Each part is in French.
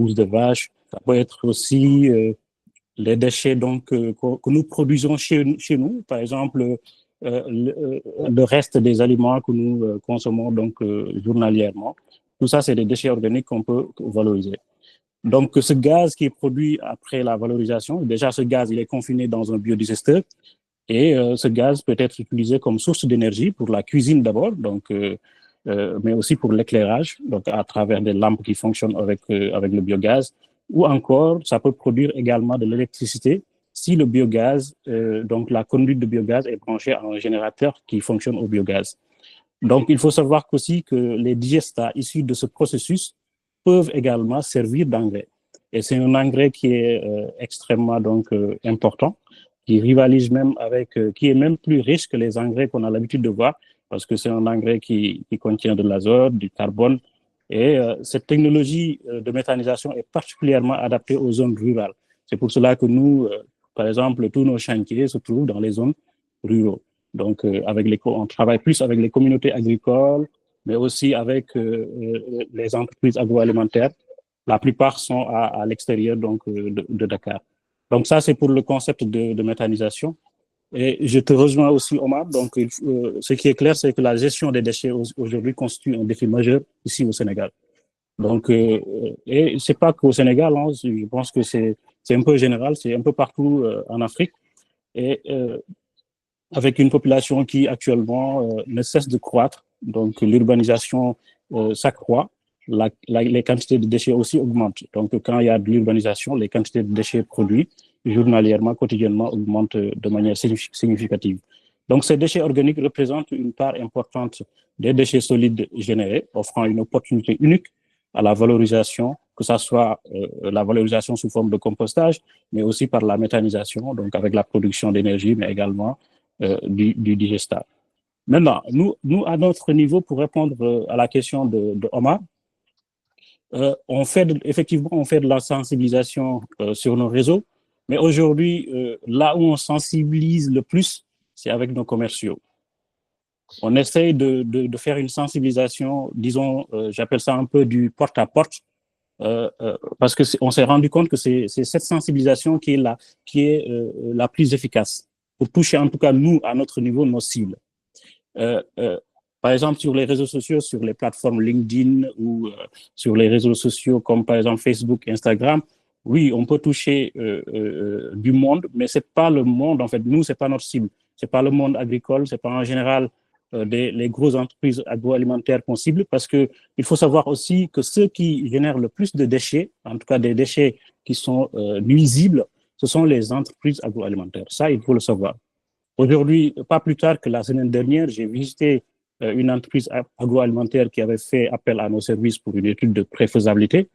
bouse de vache, ça peut être aussi les déchets donc, que nous produisons chez nous, par exemple, le reste des aliments que nous consommons donc, journalièrement. Tout ça, c'est des déchets organiques qu'on peut valoriser. Donc, ce gaz qui est produit après la valorisation, déjà, ce gaz, il est confiné dans un biodigesteur et ce gaz peut être utilisé comme source d'énergie pour la cuisine d'abord, donc, mais aussi pour l'éclairage, donc à travers des lampes qui fonctionnent avec le biogaz, ou encore, ça peut produire également de l'électricité si le biogaz, donc la conduite de biogaz est branchée à un générateur qui fonctionne au biogaz. Donc, il faut savoir aussi que les digestats issus de ce processus peuvent également servir d'engrais. Et c'est un engrais qui est extrêmement donc, important, qui rivalise même avec, qui est même plus riche que les engrais qu'on a l'habitude de voir, parce que c'est un engrais qui contient de l'azote, du carbone. Et cette technologie de méthanisation est particulièrement adaptée aux zones rurales. C'est pour cela que nous, par exemple, tous nos chantiers se trouvent dans les zones rurales. Donc, on travaille plus avec les communautés agricoles, mais aussi avec les entreprises agroalimentaires. La plupart sont à l'extérieur donc, de Dakar. Donc, ça, c'est pour le concept de méthanisation. Et je te rejoins aussi, Omar. Donc, ce qui est clair, c'est que la gestion des déchets aujourd'hui constitue un défi majeur ici au Sénégal. Donc, et c'est pas qu'au Sénégal, hein, je pense que c'est un peu général, c'est un peu partout en Afrique. Et avec une population qui actuellement ne cesse de croître, donc l'urbanisation s'accroît, les quantités de déchets aussi augmentent. Donc, quand il y a de l'urbanisation, les quantités de déchets produits journalièrement, quotidiennement augmentent de manière significative. Donc, ces déchets organiques représentent une part importante des déchets solides générés, offrant une opportunité unique à la valorisation, que ce soit la valorisation sous forme de compostage, mais aussi par la méthanisation, donc avec la production d'énergie, mais également du digestat. Maintenant, nous, à notre niveau, pour répondre à la question de Omar, effectivement, on fait de la sensibilisation sur nos réseaux, mais aujourd'hui, là où on sensibilise le plus, c'est avec nos commerciaux. On essaye de faire une sensibilisation, disons, j'appelle ça un peu du porte-à-porte, parce qu'on s'est rendu compte que c'est cette sensibilisation qui est la plus efficace pour toucher en tout cas nous, à notre niveau, nos cibles. Euh, euh, Par exemple, sur les réseaux sociaux, sur les plateformes LinkedIn ou sur les réseaux sociaux comme par exemple Facebook, Instagram, oui, on peut toucher du monde, mais c'est pas le monde, en fait, nous, c'est pas notre cible. C'est pas le monde agricole, c'est pas en général les grosses entreprises agroalimentaires qu'on cible, parce que il faut savoir aussi que ceux qui génèrent le plus de déchets, en tout cas des déchets qui sont nuisibles, ce sont les entreprises agroalimentaires. Ça, il faut le savoir. Aujourd'hui, pas plus tard que la semaine dernière, j'ai visité une entreprise agroalimentaire qui avait fait appel à nos services pour une étude de préfaisabilité.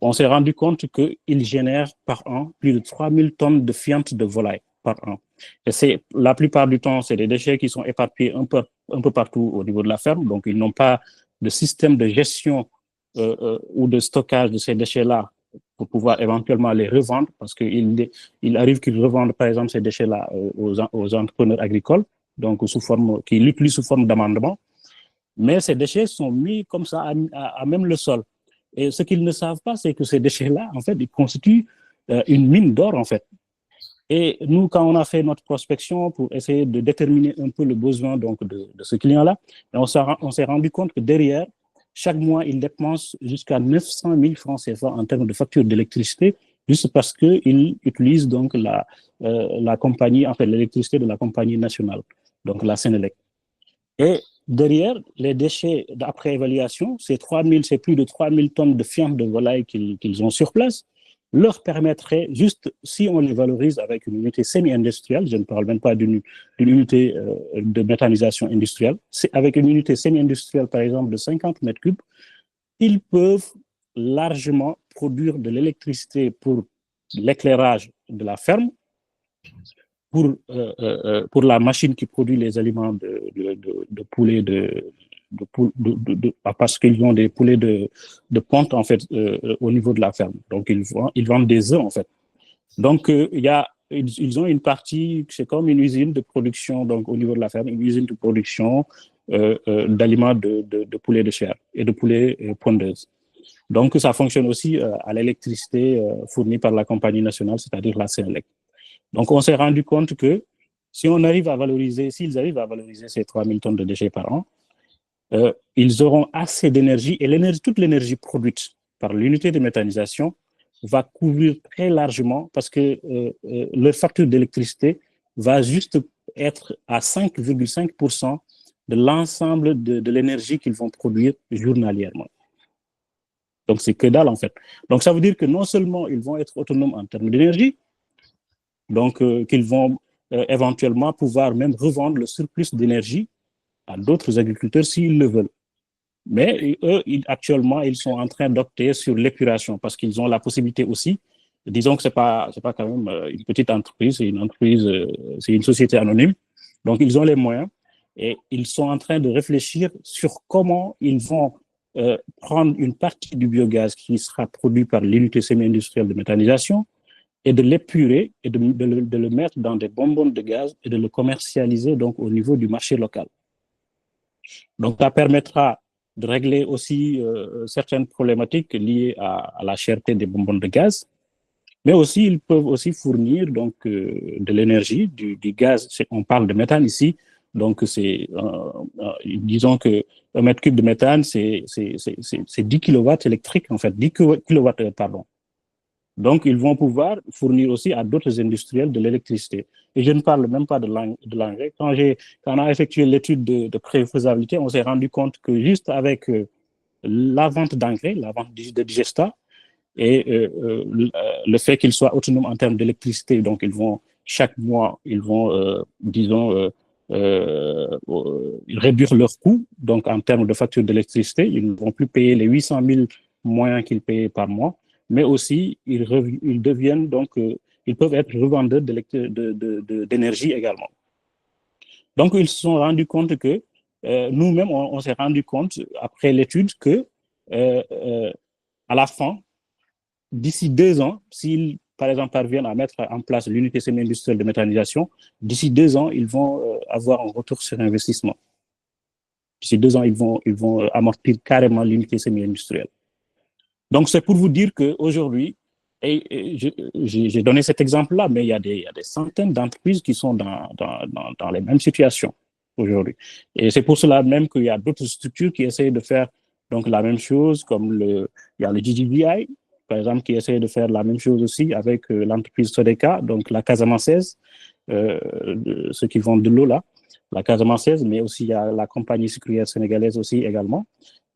On s'est rendu compte qu'ils génèrent par an plus de 3000 tonnes de fientes de volaille par an. Et la plupart du temps, c'est des déchets qui sont éparpillés un peu partout au niveau de la ferme. Donc, ils n'ont pas de système de gestion ou de stockage de ces déchets-là pour pouvoir éventuellement les revendre, parce qu'il arrive qu'ils revendent, par exemple, ces déchets-là aux entrepreneurs agricoles, donc qui l'utilisent sous forme d'amendement. Mais ces déchets sont mis comme ça à même le sol. Et ce qu'ils ne savent pas, c'est que ces déchets-là, en fait, ils constituent une mine d'or, en fait. Et nous, quand on a fait notre prospection pour essayer de déterminer un peu le besoin donc, de ce client-là, on s'est rendu compte que derrière, chaque mois, il dépense jusqu'à 900 000 francs CFA en termes de facture d'électricité, juste parce qu'ils utilisent donc la compagnie, en fait, l'électricité de la compagnie nationale, donc la Sénélec. Et derrière, les déchets, d'après évaluation, c'est plus de 3000 tonnes de fientes de volaille qu'ils ont sur place, leur permettrait, juste si on les valorise avec une unité semi-industrielle, je ne parle même pas d'une unité de méthanisation industrielle, c'est avec une unité semi-industrielle, par exemple, de 50 mètres cubes, ils peuvent largement produire de l'électricité pour l'éclairage de la ferme, pour la machine qui produit les aliments de poulets parce qu'ils ont des poulets de ponte en fait au niveau de la ferme. Donc ils vendent des œufs en fait. Donc ils ont une partie, c'est comme une usine de production donc au niveau de la ferme, une usine de production d'aliments de poulets de chair et de poulets pondeuses. Donc, ça fonctionne aussi à l'électricité fournie par la compagnie nationale, c'est-à-dire la Sénélec. Donc, on s'est rendu compte que si on arrive à valoriser, s'ils arrivent à valoriser ces 3000 tonnes de déchets par an, ils auront assez d'énergie et toute l'énergie produite par l'unité de méthanisation va couvrir très largement parce que leur facture d'électricité va juste être à 5,5% de l'ensemble de l'énergie qu'ils vont produire journalièrement. Donc, c'est que dalle en fait. Donc, ça veut dire que non seulement ils vont être autonomes en termes d'énergie, donc qu'ils vont éventuellement pouvoir même revendre le surplus d'énergie à d'autres agriculteurs s'ils le veulent. Mais eux, actuellement, ils sont en train d'opter sur l'épuration parce qu'ils ont la possibilité aussi. Disons que c'est pas quand même une petite entreprise, c'est une entreprise, c'est une société anonyme. Donc, ils ont les moyens et ils sont en train de réfléchir sur comment ils vont prendre une partie du biogaz qui sera produit par l'unité semi-industrielle de méthanisation et de l'épurer et de le mettre dans des bonbonnes de gaz et de le commercialiser donc au niveau du marché local. Donc, ça permettra de régler aussi certaines problématiques liées à la cherté des bonbonnes de gaz, mais aussi ils peuvent aussi fournir donc de l'énergie, du gaz. On parle de méthane ici, donc c'est disons que un mètre cube de méthane c'est 10 kilowatts électriques en fait, 10 kilowatts pardon. Donc, ils vont pouvoir fournir aussi à d'autres industriels de l'électricité. Et je ne parle même pas de l'engrais. Quand on a effectué l'étude de préfaisabilité, on s'est rendu compte que juste avec la vente d'engrais, la vente de digesta, et le fait qu'ils soient autonomes en termes d'électricité, donc ils vont, chaque mois, ils vont, disons, réduire leurs coûts, donc en termes de facture d'électricité, ils ne vont plus payer les 800 000 moyens qu'ils payaient par mois, mais aussi ils deviennent donc, ils peuvent être revendeurs d'énergie également. Donc, ils se sont rendus compte que nous-mêmes, on s'est rendu compte après l'étude que à la fin, d'ici 2 ans, s'ils, par exemple, parviennent à mettre en place l'unité semi-industrielle de méthanisation, d'ici 2 ans, ils vont avoir un retour sur investissement. D'ici 2 ans, ils vont amortir carrément l'unité semi-industrielle. Donc, c'est pour vous dire qu'aujourd'hui, et j'ai donné cet exemple-là, mais il y a des centaines d'entreprises qui sont dans les mêmes situations aujourd'hui. Et c'est pour cela même qu'il y a d'autres structures qui essayent de faire donc la même chose, comme il y a le GGBI, par exemple, qui essaie de faire la même chose aussi avec l'entreprise Sodeka, donc la Casamançaise, ceux qui vendent de l'eau là, la Casamançaise, mais aussi il y a la compagnie sucrière sénégalaise aussi également.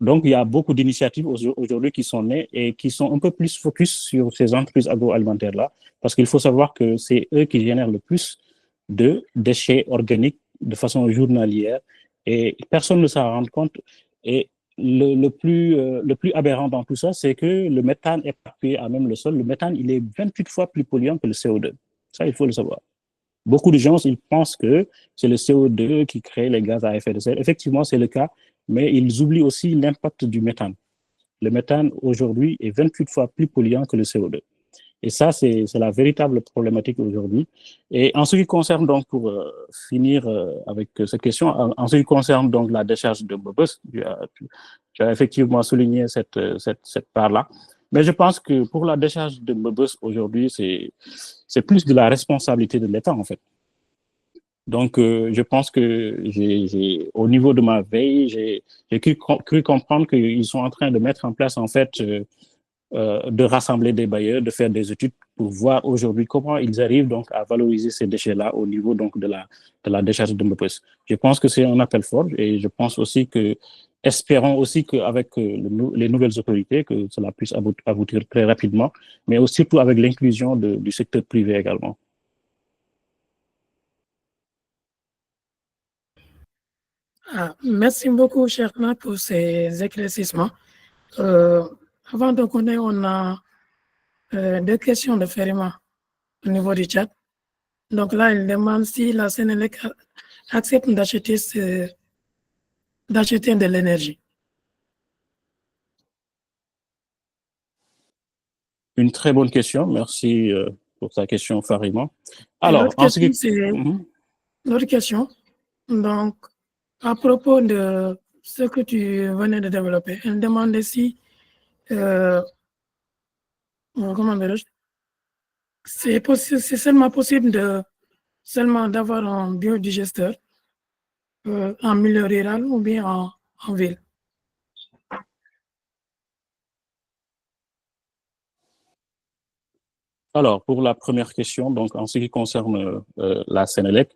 Donc, il y a beaucoup d'initiatives aujourd'hui qui sont nées et qui sont un peu plus focus sur ces entreprises agroalimentaires-là, parce qu'il faut savoir que c'est eux qui génèrent le plus de déchets organiques de façon journalière et personne ne s'en rend compte. Et le plus aberrant dans tout ça, c'est que le méthane est évacué à même le sol. Le méthane, il est 28 fois plus polluant que le CO2. Ça, il faut le savoir. Beaucoup de gens, ils pensent que c'est le CO2 qui crée les gaz à effet de serre. Effectivement, c'est le cas, mais ils oublient aussi l'impact du méthane. Le méthane, aujourd'hui, est 28 fois plus polluant que le CO2. Et ça, c'est la véritable problématique aujourd'hui. Et en ce qui concerne, donc, pour finir avec cette question, en ce qui concerne donc la décharge de Mbobos, tu as effectivement souligné cette part-là. Mais je pense que pour la décharge de Mbobos aujourd'hui, c'est plus de la responsabilité de l'État, en fait. Donc, je pense que au niveau de ma veille, j'ai cru comprendre qu'ils sont en train de mettre en place, en fait, de rassembler des bailleurs, de faire des études pour voir aujourd'hui comment ils arrivent donc à valoriser ces déchets-là au niveau donc de la décharge de Mbopes. Je pense que c'est un appel fort et je pense aussi que, espérons aussi qu'avec les nouvelles autorités, que cela puisse aboutir très rapidement, mais aussi surtout avec l'inclusion du secteur privé également. Merci beaucoup, Cherna, pour ces éclaircissements. Avant de connaître, on a 2 questions de Ferima au niveau du chat. Donc là, il demande si la Sénélec accepte d'acheter de l'énergie. Une très bonne question. Merci pour ta question, Farima. Alors, l'autre question, donc, à propos de ce que tu venais de développer, elle demande si comment dirais-je, c'est seulement possible seulement d'avoir un biodigesteur en milieu rural ou bien en ville. Alors, pour la première question, donc en ce qui concerne la Sénélec,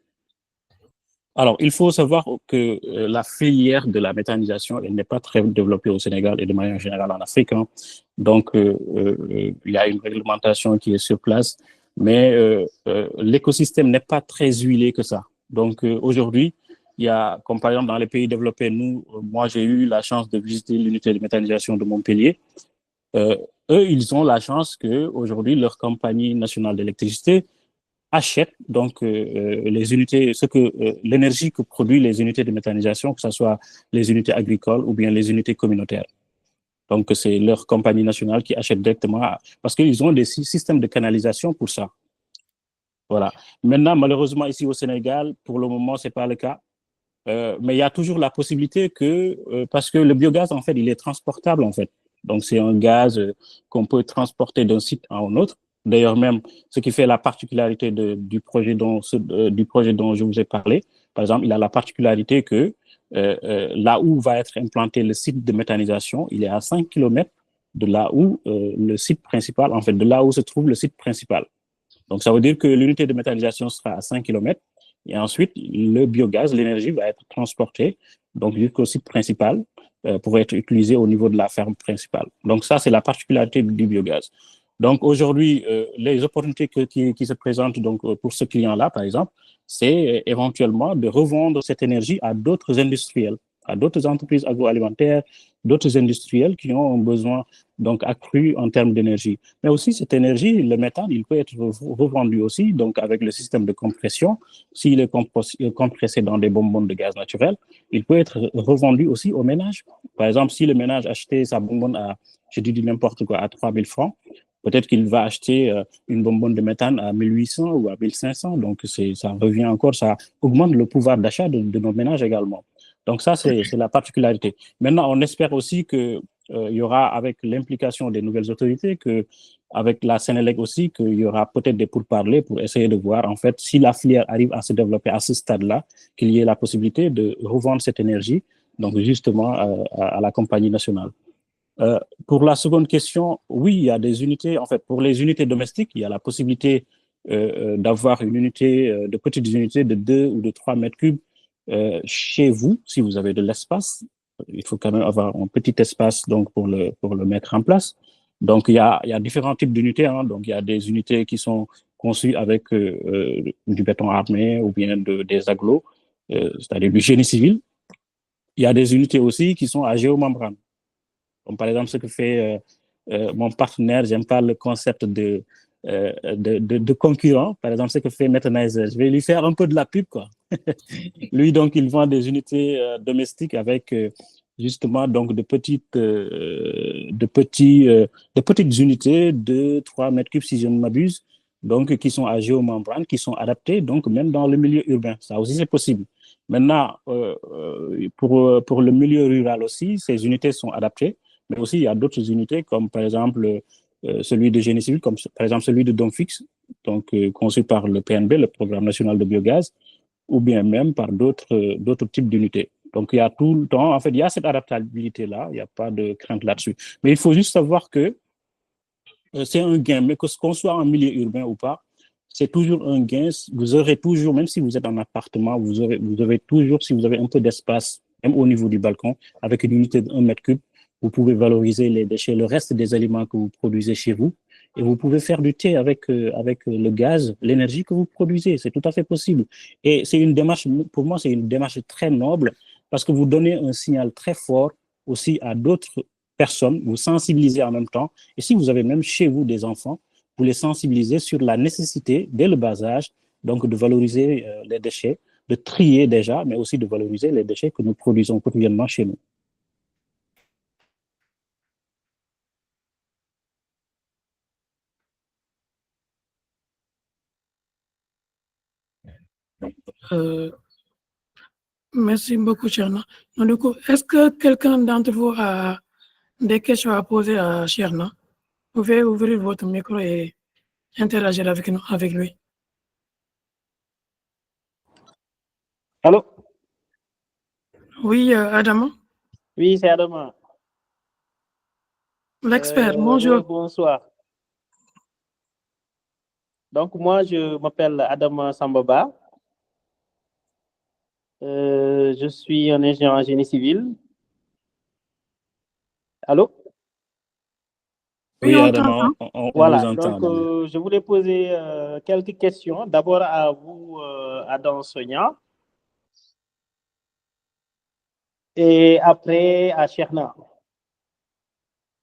alors il faut savoir que la filière de la méthanisation, elle n'est pas très développée au Sénégal et de manière générale en Afrique, hein. Donc, il y a une réglementation qui est sur place, mais l'écosystème n'est pas très huilé que ça. Donc, aujourd'hui, il y a, comme par exemple dans les pays développés, moi j'ai eu la chance de visiter l'unité de méthanisation de Montpellier. Euh, Eux, ils ont la chance que aujourd'hui leur compagnie nationale d'électricité achète donc les unités, l'énergie que produisent les unités de méthanisation, que ce soit les unités agricoles ou bien les unités communautaires. Donc c'est leur compagnie nationale qui achète directement parce qu'ils ont des systèmes de canalisation pour ça. Voilà. Maintenant, malheureusement, ici au Sénégal, pour le moment, c'est pas le cas. Mais il y a toujours la possibilité parce que le biogaz, en fait, il est transportable, en fait. Donc, c'est un gaz qu'on peut transporter d'un site à un autre. D'ailleurs, même, ce qui fait la particularité du projet dont je vous ai parlé, par exemple, il a la particularité que là où va être implanté le site de méthanisation, il est à 5 km de là où le site principal, en fait, de là où se trouve le site principal. Donc, ça veut dire que l'unité de méthanisation sera à 5 km et ensuite, le biogaz, l'énergie va être transportée donc jusqu'au site principal pour être utilisé au niveau de la ferme principale. Donc, ça, c'est la particularité du biogaz. Donc, aujourd'hui, les opportunités qui se présentent donc, pour ce client-là, par exemple, c'est éventuellement de revendre cette énergie à d'autres industriels, à d'autres entreprises agroalimentaires, d'autres industriels qui ont un besoin donc accru en termes d'énergie. Mais aussi, cette énergie, le méthane, il peut être revendu aussi, donc avec le système de compression. S'il est compressé dans des bonbonnes de gaz naturel, il peut être revendu aussi au ménage. Par exemple, si le ménage achetait sa bonbonne je dis n'importe quoi, à 3 000 francs, peut-être qu'il va acheter une bonbonne de méthane à 1 800 ou à 1 500. Donc, ça revient encore, ça augmente le pouvoir d'achat de nos ménages également. Donc, ça, c'est la particularité. Maintenant, on espère aussi que il y aura avec l'implication des nouvelles autorités, avec la Sénélec aussi, qu'il y aura peut-être des pourparlers pour essayer de voir en fait si la filière arrive à se développer à ce stade-là, qu'il y ait la possibilité de revendre cette énergie, donc justement à la compagnie nationale. Pour la seconde question, oui, il y a des unités, en fait, pour les unités domestiques, il y a la possibilité d'avoir une unité, de petites unités de 2 ou de 3 mètres cubes chez vous, si vous avez de l'espace. Il faut quand même avoir un petit espace donc, pour le mettre en place. Donc, il y a différents types d'unités, hein. Donc, il y a des unités qui sont conçues avec du béton armé ou bien des agglos, c'est-à-dire du génie civil. Il y a des unités aussi qui sont à géomembrane. Comme par exemple, ce que fait mon partenaire, j'aime pas le concept de concurrent. Par exemple, ce que fait Metanizer. Je vais lui faire un peu de la pub, quoi. Lui, donc, il vend des unités domestiques avec justement donc de petites unités de 3 mètres cubes, si je ne m'abuse, donc qui sont à géomembrane, qui sont adaptées, donc même dans le milieu urbain. Ça aussi, c'est possible. Maintenant, pour le milieu rural aussi, ces unités sont adaptées, mais aussi il y a d'autres unités comme par exemple celui de génie civil, comme par exemple celui de Domfix, donc conçu par le PNB, le Programme national de biogaz, ou bien même par d'autres types d'unités. Donc, il y a tout le temps, en fait, il y a cette adaptabilité-là, il n'y a pas de crainte là-dessus. Mais il faut juste savoir que c'est un gain, mais que ce qu'on soit en milieu urbain ou pas, c'est toujours un gain. Vous aurez toujours, même si vous êtes en appartement, vous aurez toujours, si vous avez un peu d'espace, même au niveau du balcon, avec une unité de 1 mètre cube, vous pouvez valoriser les déchets, le reste des aliments que vous produisez chez vous. Et vous pouvez faire du thé avec le gaz, l'énergie que vous produisez. C'est tout à fait possible. Et c'est une démarche, pour moi, c'est une démarche très noble parce que vous donnez un signal très fort aussi à d'autres personnes, vous sensibilisez en même temps. Et si vous avez même chez vous des enfants, vous les sensibilisez sur la nécessité, dès le bas âge, donc de valoriser les déchets, de trier déjà, mais aussi de valoriser les déchets que nous produisons quotidiennement chez nous. Euh, Merci beaucoup, Tcherna. Donc, du coup, est-ce que quelqu'un d'entre vous a des questions à poser à Cherna. Vous pouvez ouvrir votre micro et interagir avec lui. Allô? Oui, Adama, Oui, c'est Adama. l'expert, bonjour. Bonsoir. Donc, moi, je m'appelle Adama Sambaba. Je suis un ingénieur en génie civil. Allô? Oui, Oui, on Adama, t'entend. on vous Voilà, entend, donc Adama. je voulais poser quelques questions. D'abord à vous, Adam Sonia, et après à Cherna.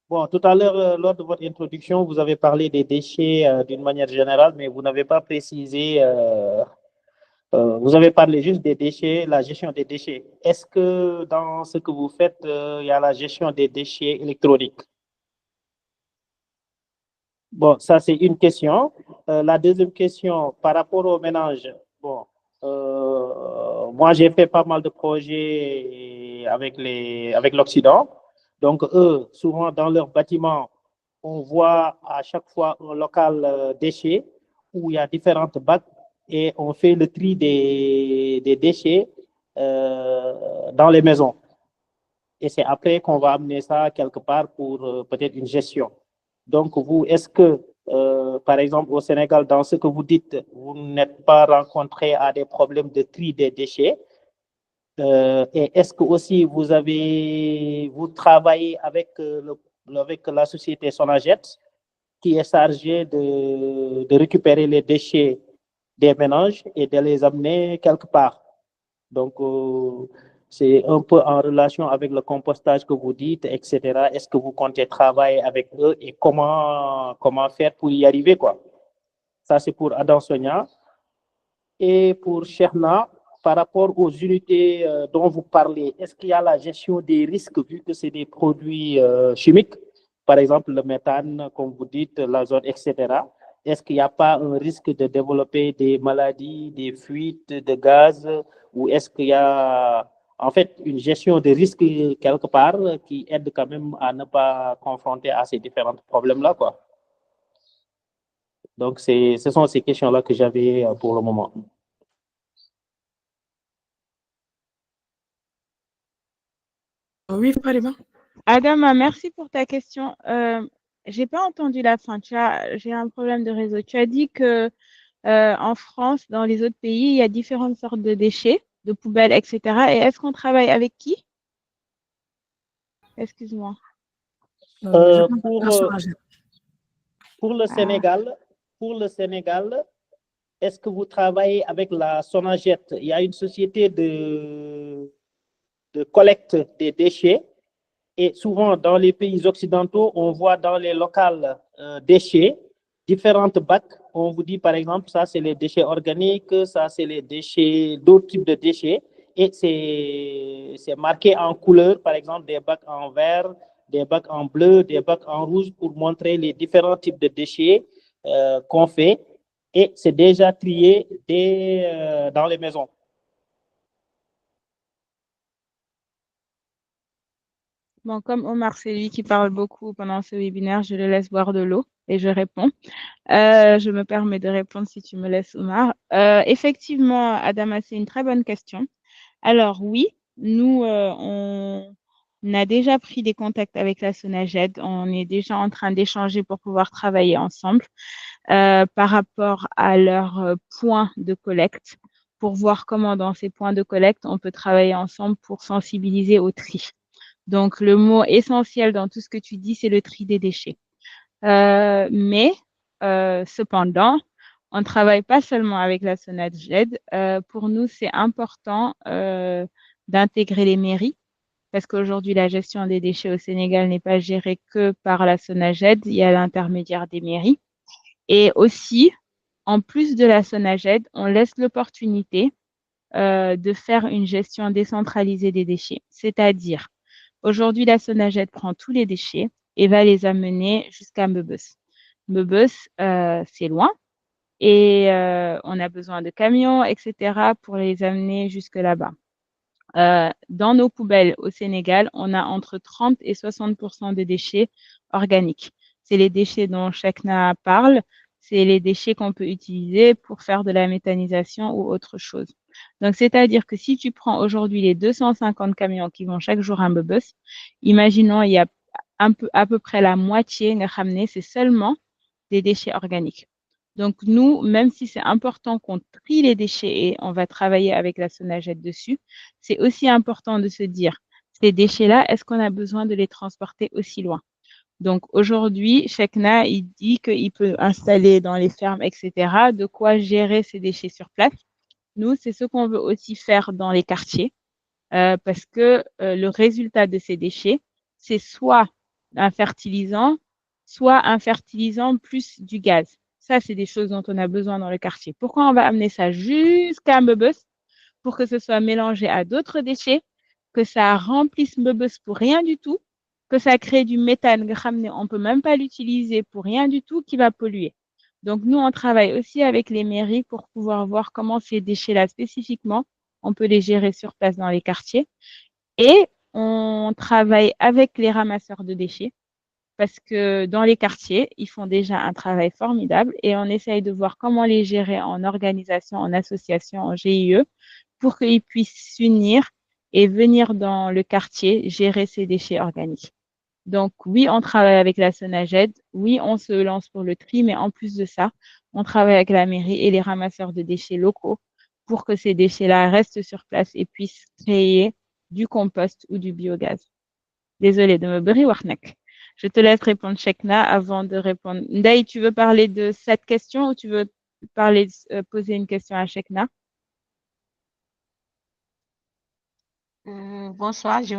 Bon, tout à l'heure, lors de votre introduction, vous avez parlé des déchets d'une manière générale, mais vous n'avez pas précisé, vous avez parlé juste des déchets, la gestion des déchets. Est-ce que dans ce que vous faites, il y a la gestion des déchets électroniques? Bon, ça c'est une question. La deuxième question, par rapport au ménage, bon, moi j'ai fait pas mal de projets avec l'Occident. Donc eux, souvent dans leurs bâtiments, on voit à chaque fois un local déchets où il y a différentes bacs et on fait le tri des déchets dans les maisons. Et c'est après qu'on va amener ça quelque part pour peut-être une gestion. Donc, vous, est-ce que, par exemple, au Sénégal, dans ce que vous dites, vous n'êtes pas rencontré à des problèmes de tri des déchets? Et est-ce que aussi vous travaillez avec, avec la société Sonaget qui est chargée de récupérer les déchets des ménages et de les amener quelque part? Donc, c'est un peu en relation avec le compostage que vous dites, etc. Est-ce que vous comptez travailler avec eux et comment faire pour y arriver, quoi? Ça, c'est pour Adam Sonia. Et pour Cherna, par rapport aux unités dont vous parlez, est-ce qu'il y a la gestion des risques vu que c'est des produits chimiques, par exemple le méthane, comme vous dites, l'azote, etc. Est-ce qu'il n'y a pas un risque de développer des maladies, des fuites de gaz, ou est-ce qu'il y a en fait une gestion des risques quelque part qui aide quand même à ne pas confronter à ces différents problèmes-là, quoi? Donc, ce sont ces questions-là que j'avais pour le moment. Oui, Farima. Adama, merci pour ta question. J'ai pas entendu la fin. J'ai un problème de réseau. Tu as dit que en France, dans les autres pays, il y a différentes sortes de déchets, de poubelles, etc. Et est-ce qu'on travaille avec qui? Excuse-moi. Je Euh, pense pour, à euh, Sonaget. pour le Ah, Sénégal, pour le Sénégal, est-ce que vous travaillez avec la Sonaget? Il y a une société de collecte des déchets et souvent dans les pays occidentaux, on voit dans les locales déchets différentes bacs. On vous dit par exemple, ça c'est les déchets organiques, ça c'est les déchets, d'autres types de déchets. Et c'est marqué en couleur, par exemple des bacs en vert, des bacs en bleu, des bacs en rouge pour montrer les différents types de déchets qu'on fait. Et c'est déjà trié dans les maisons. bon, comme Omar, c'est lui qui parle beaucoup pendant ce webinaire, je le laisse boire de l'eau et je réponds. Je me permets de répondre si tu me laisses, Omar. Effectivement, Adama, c'est une très bonne question. Alors oui, nous, on a déjà pris des contacts avec la SONAGED. On est déjà en train d'échanger pour pouvoir travailler ensemble par rapport à leurs points de collecte pour voir comment dans ces points de collecte, on peut travailler ensemble pour sensibiliser au tri. Donc, le mot essentiel dans tout ce que tu dis, c'est le tri des déchets. Mais cependant, on ne travaille pas seulement avec la SONAGED. Pour nous, c'est important d'intégrer les mairies parce qu'aujourd'hui, la gestion des déchets au Sénégal n'est pas gérée que par la SONAGED. Il y a l'intermédiaire des mairies. Et aussi, en plus de la SONAGED, on laisse l'opportunité de faire une gestion décentralisée des déchets. C'est-à-dire, aujourd'hui, la SONAGED prend tous les déchets et va les amener jusqu'à Meubus. Meubus, c'est loin et on a besoin de camions, etc., pour les amener jusque là-bas. dans nos poubelles au Sénégal, on a entre 30 et 60% de déchets organiques. C'est les déchets dont Chekna parle, c'est les déchets qu'on peut utiliser pour faire de la méthanisation ou autre chose. Donc, c'est-à-dire que si tu prends aujourd'hui les 250 camions qui vont chaque jour à Mbebes, imaginons il y a à peu près la moitié, c'est seulement des déchets organiques. Donc, nous, même si c'est important qu'on trie les déchets et on va travailler avec la Sonaged dessus, c'est aussi important de se dire, ces déchets-là, est-ce qu'on a besoin de les transporter aussi loin? Donc, aujourd'hui, Chekna, il dit qu'il peut installer dans les fermes, etc., de quoi gérer ces déchets sur place. Nous, c'est ce qu'on veut aussi faire dans les quartiers, parce que le résultat de ces déchets, c'est soit un fertilisant plus du gaz. Ça, c'est des choses dont on a besoin dans le quartier. Pourquoi on va amener ça jusqu'à Mbebes pour que ce soit mélangé à d'autres déchets, que ça remplisse Mbebes pour rien du tout, que ça crée du méthane, on ne peut même pas l'utiliser pour rien du tout qui va polluer. Donc, nous, on travaille aussi avec les mairies pour pouvoir voir comment ces déchets-là spécifiquement, on peut les gérer sur place dans les quartiers. Et on travaille avec les ramasseurs de déchets parce que dans les quartiers, ils font déjà un travail formidable et on essaye de voir comment les gérer en organisation, en association, en GIE pour qu'ils puissent s'unir et venir dans le quartier gérer ces déchets organiques. Donc, oui, on travaille avec la Sonaged, oui, on se lance pour le tri, mais en plus de ça, on travaille avec la mairie et les ramasseurs de déchets locaux pour que ces déchets-là restent sur place et puissent créer du compost ou du biogaz. Désolée de me briller, Warnek. Je te laisse répondre, Chekna, avant de répondre. Ndaï, tu veux parler de cette question ou tu veux poser une question à Chekna? Bonsoir, je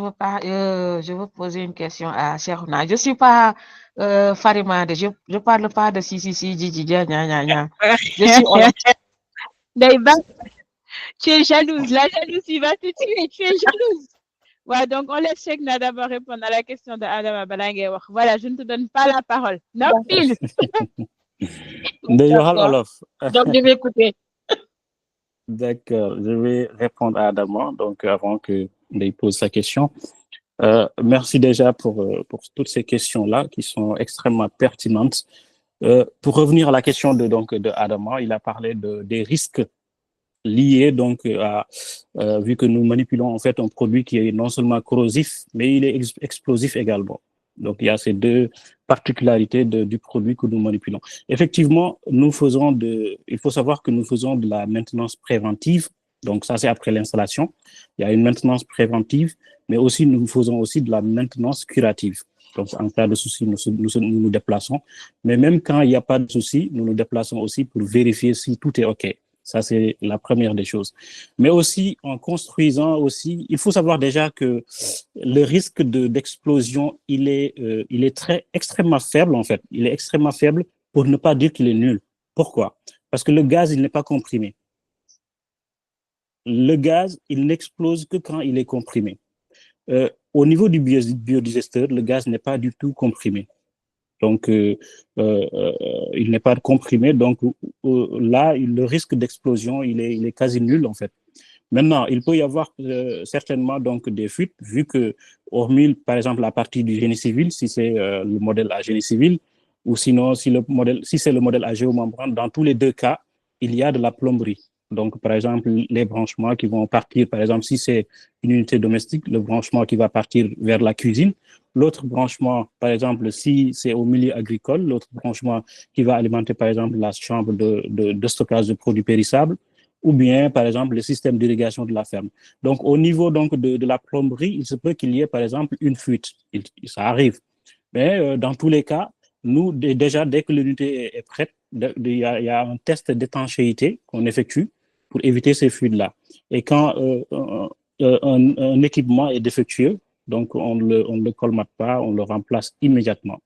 veux poser une question à Cheikhouna. Je ne suis pas Farimade, je ne parle pas de si, Didi, gna. Je suis Ndaï, tu es jalouse, la jalousie va te tuer, tu es jalouse. Ouais, donc on laisse Chekna d'abord répondre à la question de Adama Balangé. Voilà, je ne te donne pas la parole. Non, pile. Donc, je vais écouter. D'accord, je vais répondre à Adama, donc avant qu'il pose sa question. Merci déjà pour toutes ces questions-là qui sont extrêmement pertinentes. Pour revenir à la question de Adama, il a parlé des risques liés donc vu que nous manipulons en fait un produit qui est non seulement corrosif, mais il est explosif également. Donc, il y a ces deux particularités du produit que nous manipulons. Effectivement, il faut savoir que nous faisons de la maintenance préventive. Donc, ça, c'est après l'installation. Il y a une maintenance préventive, mais aussi, nous faisons aussi de la maintenance curative. Donc, en cas de souci, nous nous déplaçons. Mais même quand il n'y a pas de souci, nous nous déplaçons aussi pour vérifier si tout est OK. Ça, c'est la première des choses. Mais aussi, en construisant aussi, il faut savoir déjà que le risque d'explosion, il est extrêmement faible, en fait. Il est extrêmement faible pour ne pas dire qu'il est nul. Pourquoi? Parce que le gaz, il n'est pas comprimé. Le gaz, il n'explose que quand il est comprimé. Au niveau du biodigesteur, le gaz n'est pas du tout comprimé. Donc, il n'est pas comprimé. Donc, là, le risque d'explosion, il est quasi nul, en fait. Maintenant, il peut y avoir certainement donc des fuites, vu que, hormis, par exemple, la partie du génie civil, si c'est le modèle à génie civil, ou sinon, si c'est le modèle à géomembrane, dans tous les deux cas, il y a de la plomberie. Donc, par exemple, les branchements qui vont partir, par exemple, si c'est une unité domestique, le branchement qui va partir vers la cuisine. L'autre branchement, par exemple, si c'est au milieu agricole, l'autre branchement qui va alimenter, par exemple, la chambre de stockage de produits périssables, ou bien, par exemple, le système d'irrigation de la ferme. Donc, au niveau donc, de la plomberie, il se peut qu'il y ait, par exemple, une fuite. Ça arrive. Mais dans tous les cas, nous, déjà, dès que l'unité est prête, il y a un test d'étanchéité qu'on effectue pour éviter ces fuites-là. Et quand un équipement est défectueux, donc on ne le colmate pas, on le remplace immédiatement.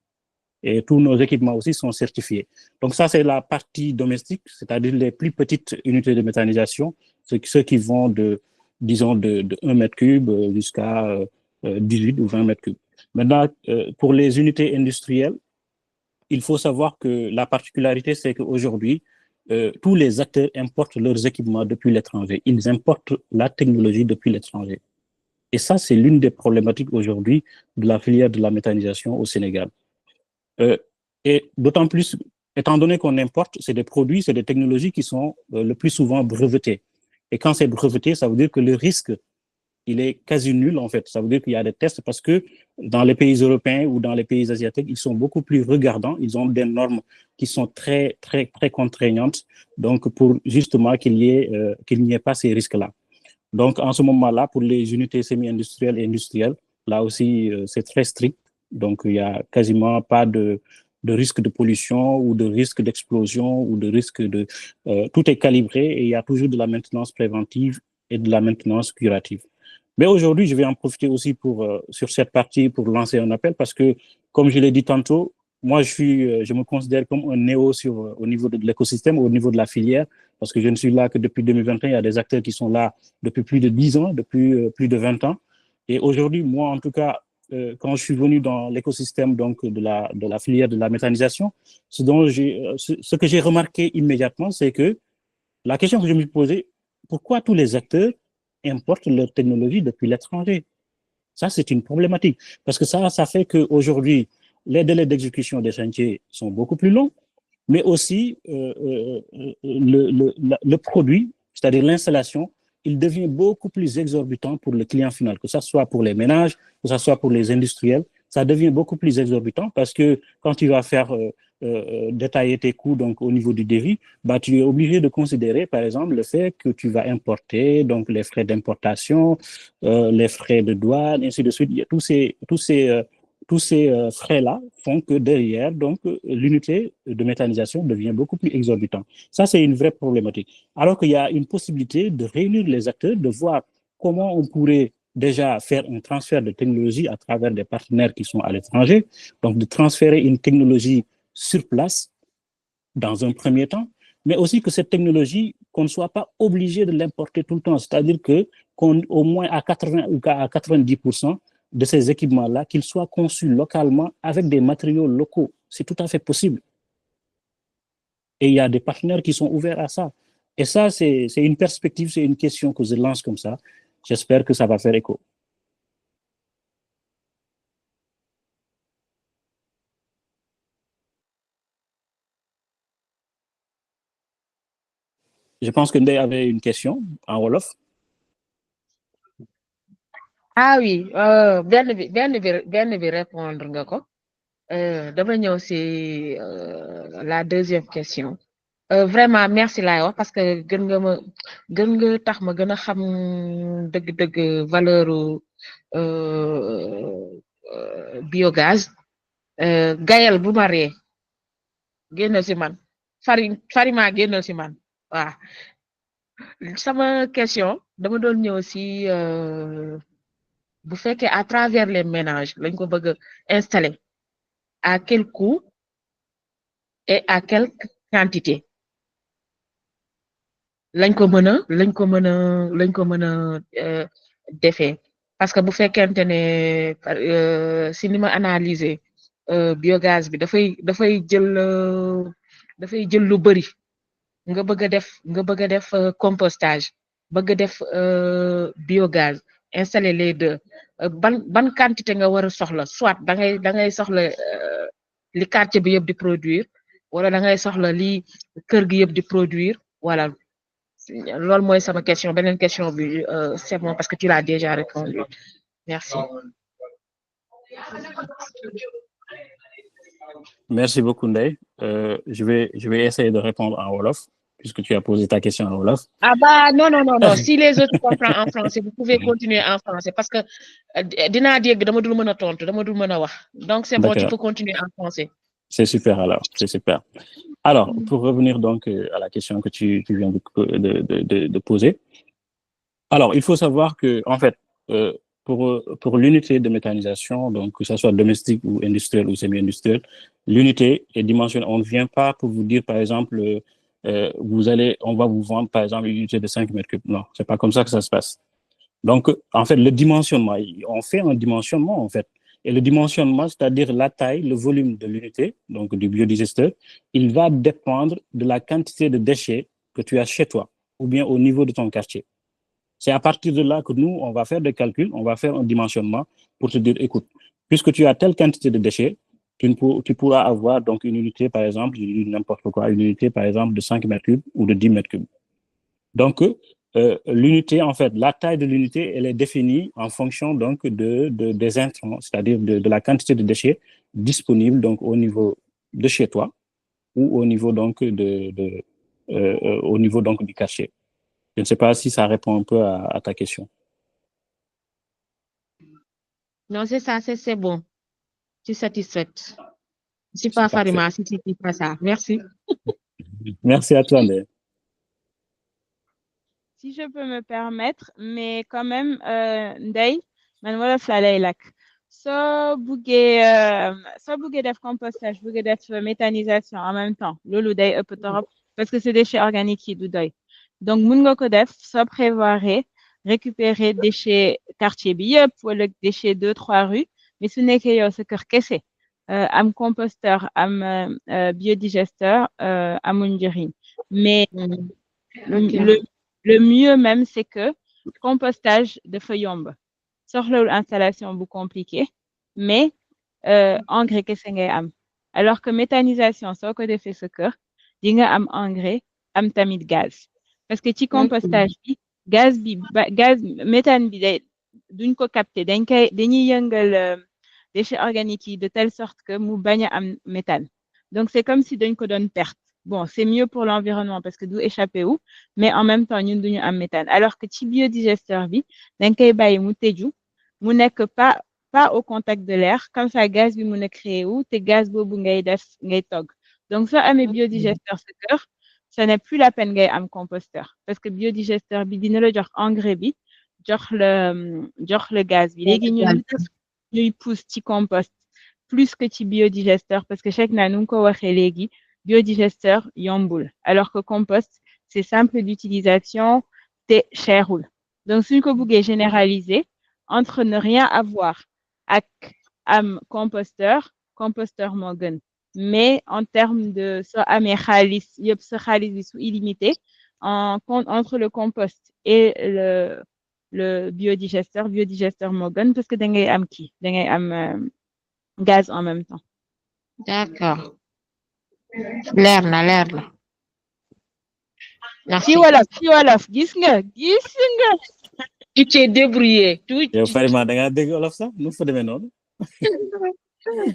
Et tous nos équipements aussi sont certifiés. Donc ça, c'est la partie domestique, c'est-à-dire les plus petites unités de méthanisation, ceux qui vont disons, de 1 mètre cube jusqu'à 18 ou 20 mètres cubes. Maintenant, pour les unités industrielles, il faut savoir que la particularité, c'est qu'aujourd'hui, tous les acteurs importent leurs équipements depuis l'étranger. Ils importent la technologie depuis l'étranger. Et ça, c'est l'une des problématiques aujourd'hui de la filière de la méthanisation au Sénégal. Et d'autant plus, étant donné qu'on importe, c'est des produits, c'est des technologies qui sont le plus souvent brevetées. Et quand c'est breveté, ça veut dire que le risque, il est quasi nul en fait. Ça veut dire qu'il y a des tests parce que dans les pays européens ou dans les pays asiatiques, ils sont beaucoup plus regardants. Ils ont des normes qui sont très, très, très contraignantes. Donc, pour justement qu'il n'y ait pas ces risques-là. Donc, en ce moment-là, pour les unités semi-industrielles et industrielles, là aussi, c'est très strict. Donc, il n'y a quasiment pas de risque de pollution ou de risque d'explosion ou de risque de... tout est calibré et il y a toujours de la maintenance préventive et de la maintenance curative. Mais aujourd'hui, je vais en profiter aussi sur cette partie pour lancer un appel parce que, comme je l'ai dit tantôt, moi, je me considère comme un néo au niveau de l'écosystème, au niveau de la filière, parce que je ne suis là que depuis 2021. Il y a des acteurs qui sont là depuis plus de 10 ans, depuis plus de 20 ans. Et aujourd'hui, moi, en tout cas, quand je suis venu dans l'écosystème donc de la filière de la méthanisation, ce que j'ai remarqué immédiatement, c'est que la question que je me posais, pourquoi tous les acteurs importent leur technologie depuis l'étranger? Ça, c'est une problématique. Parce que ça fait qu'aujourd'hui, les délais d'exécution des chantiers sont beaucoup plus longs, mais aussi le produit, c'est-à-dire l'installation, il devient beaucoup plus exorbitant pour le client final, que ce soit pour les ménages, que ce soit pour les industriels. Ça devient beaucoup plus exorbitant parce que quand tu vas faire détailler tes coûts donc au niveau du devis, bah, tu es obligé de considérer, par exemple, le fait que tu vas importer, donc les frais d'importation, les frais de douane, ainsi de suite. Il y a tous ces frais-là font que derrière, donc, l'unité de méthanisation devient beaucoup plus exorbitante. Ça, c'est une vraie problématique. Alors qu'il y a une possibilité de réunir les acteurs, de voir comment on pourrait déjà faire un transfert de technologie à travers des partenaires qui sont à l'étranger, donc de transférer une technologie sur place dans un premier temps, mais aussi que cette technologie, qu'on ne soit pas obligé de l'importer tout le temps, c'est-à-dire qu'au moins à 80 ou à 90%, de ces équipements-là, qu'ils soient conçus localement avec des matériaux locaux. C'est tout à fait possible. Et il y a des partenaires qui sont ouverts à ça. Et ça, c'est une perspective, c'est une question que je lance comme ça. J'espère que ça va faire écho. Je pense que Ndeye avait une question en Wolof. Ah oui, bien de répondre nga ko. Dama ñëw si la deuxième question. Vraiment merci laay wax parce que gën nga tax ma gën a xam dëgg-dëgg valeur biogaz. Gayal bu ma ree génnal si man farima génnal si man waaw sama question dama doon ñëw si bu fekkee à travers les ménages lañ ko bëgg a installer à quel coût et à quelle quantité lañ ko mën a defee parce que bu fekkente ne si ni ma analyser biogaz bi dafay jël lu bari nga bëgg a def compostage bëgg a def biogaz installer les deux ban quantité nga war a soxla soit da ngay soxla li quartier bi yëpp di produire wala da ngay soxla li kër gi yëpp di produire voilà loolu mooy sama question beneen question bi c'est bon parce que tu l'as déjà répondu merci. Merci beaucoup, Ndeye. Je vais essayer de répondre en Wolof, puisque tu as posé ta question en Wolof. Ah bah non. Si les autres comprennent en français, vous pouvez continuer en français parce que dinaa dégg dama dul mën a tontu dama dul mën a wax. Donc c'est bon, tu peux continuer en français. C'est super alors, c'est super. Alors, pour revenir donc à la question que tu viens de poser. Alors, il faut savoir que, en fait, pour l'unité de méthanisation, donc que ce soit domestique ou industrielle ou semi-industrielle, l'unité est dimensionnée. On ne vient pas pour vous dire, par exemple, on va vous vendre, par exemple, une unité de 5 mètres cubes. Non, c'est pas comme ça que ça se passe. Donc, en fait, le dimensionnement, on fait un dimensionnement, en fait. Et le dimensionnement, c'est-à-dire la taille, le volume de l'unité, donc du biodigesteur, il va dépendre de la quantité de déchets que tu as chez toi ou bien au niveau de ton quartier. C'est à partir de là que nous, on va faire des calculs, on va faire un dimensionnement pour te dire, écoute, puisque tu as telle quantité de déchets, tu pourras avoir donc une unité, par exemple, n'importe quoi, une unité, par exemple, de 5 mètres cubes ou de 10 mètres cubes. Donc, l'unité, en fait, la taille de l'unité, elle est définie en fonction donc des intrants, c'est-à-dire de la quantité de déchets disponibles donc au niveau de chez toi ou au niveau donc au niveau donc du quartier. Je ne sais pas si ça répond un peu à ta question. Non, c'est ça, c'est bon. Je suis satisfaite. Je suis C'est pas parfait. Farima, si tu pas ça. Merci. Merci à toi, Ndeye. Si je peux me permettre, mais quand même, Ndeye, man wolof laa lay lakk soo buggee def compostage buggee def méthanisation en même temps loolu day ëpp torop parce que c'est déchets organiques yi du doy donc mun nga ko def soo prévoir récupérer déchets quartier bi yëpp wala déchets 2-3 rues mais su nekkee yow sa kër kese am composteur am biodigesteur amul njëriñ mais Ok. le mieux même, c'est que compostage dafa yomb soxlawul installation bu compliqué mais engrais kese ngay am alors que méthanisation soo ko defee sa kër di nga am engrais am tamit gaz parce que ci compostage bi gaz méthane bi duñ ko capter dañuy yëngal déchets organiques yi de telle sorte que mu bañ a am méthane donc c'est comme si dañ ko doon perte. Bon, c'est mieux pour l'environnement parce que d'où échapper où, mais en même temps, ñun duñu am méthane. Alors que ci biodigesteur bi, dañ koy bàyyi mu tëju, mu nekk pas au contact de l'air, comme ça gaz bi mun a créé wu te gaz boobu ngay togg. Donc soo amee biodigesteur sa kër, ce n'est plus la peine ngay am composteur parce que biodigesteur bi dina la jox engrais bi, jox le gaz bi. Léegi ñun lu tax ñuy pousse ci compost plus que ci biodigesteur parce que chaque na nu ko waxee léegi biodigesteur yombul alors que compost c'est simple d'utilisation te cherul donc suñ ko buggee généraliser entre ne rien avoir ak am composteur moo gën mais en termes de soo amee xaalis yëpp sa xaalis bi su illimité entre le compost et le biodigesteur moo gën parce que da ngay am gaz en même temps. D'accord. Leer na. Merci. ci wolof gis nga. Tu t'es débrouillé. yow Farima da ngaa dégg olof sax nu fa demee noonu.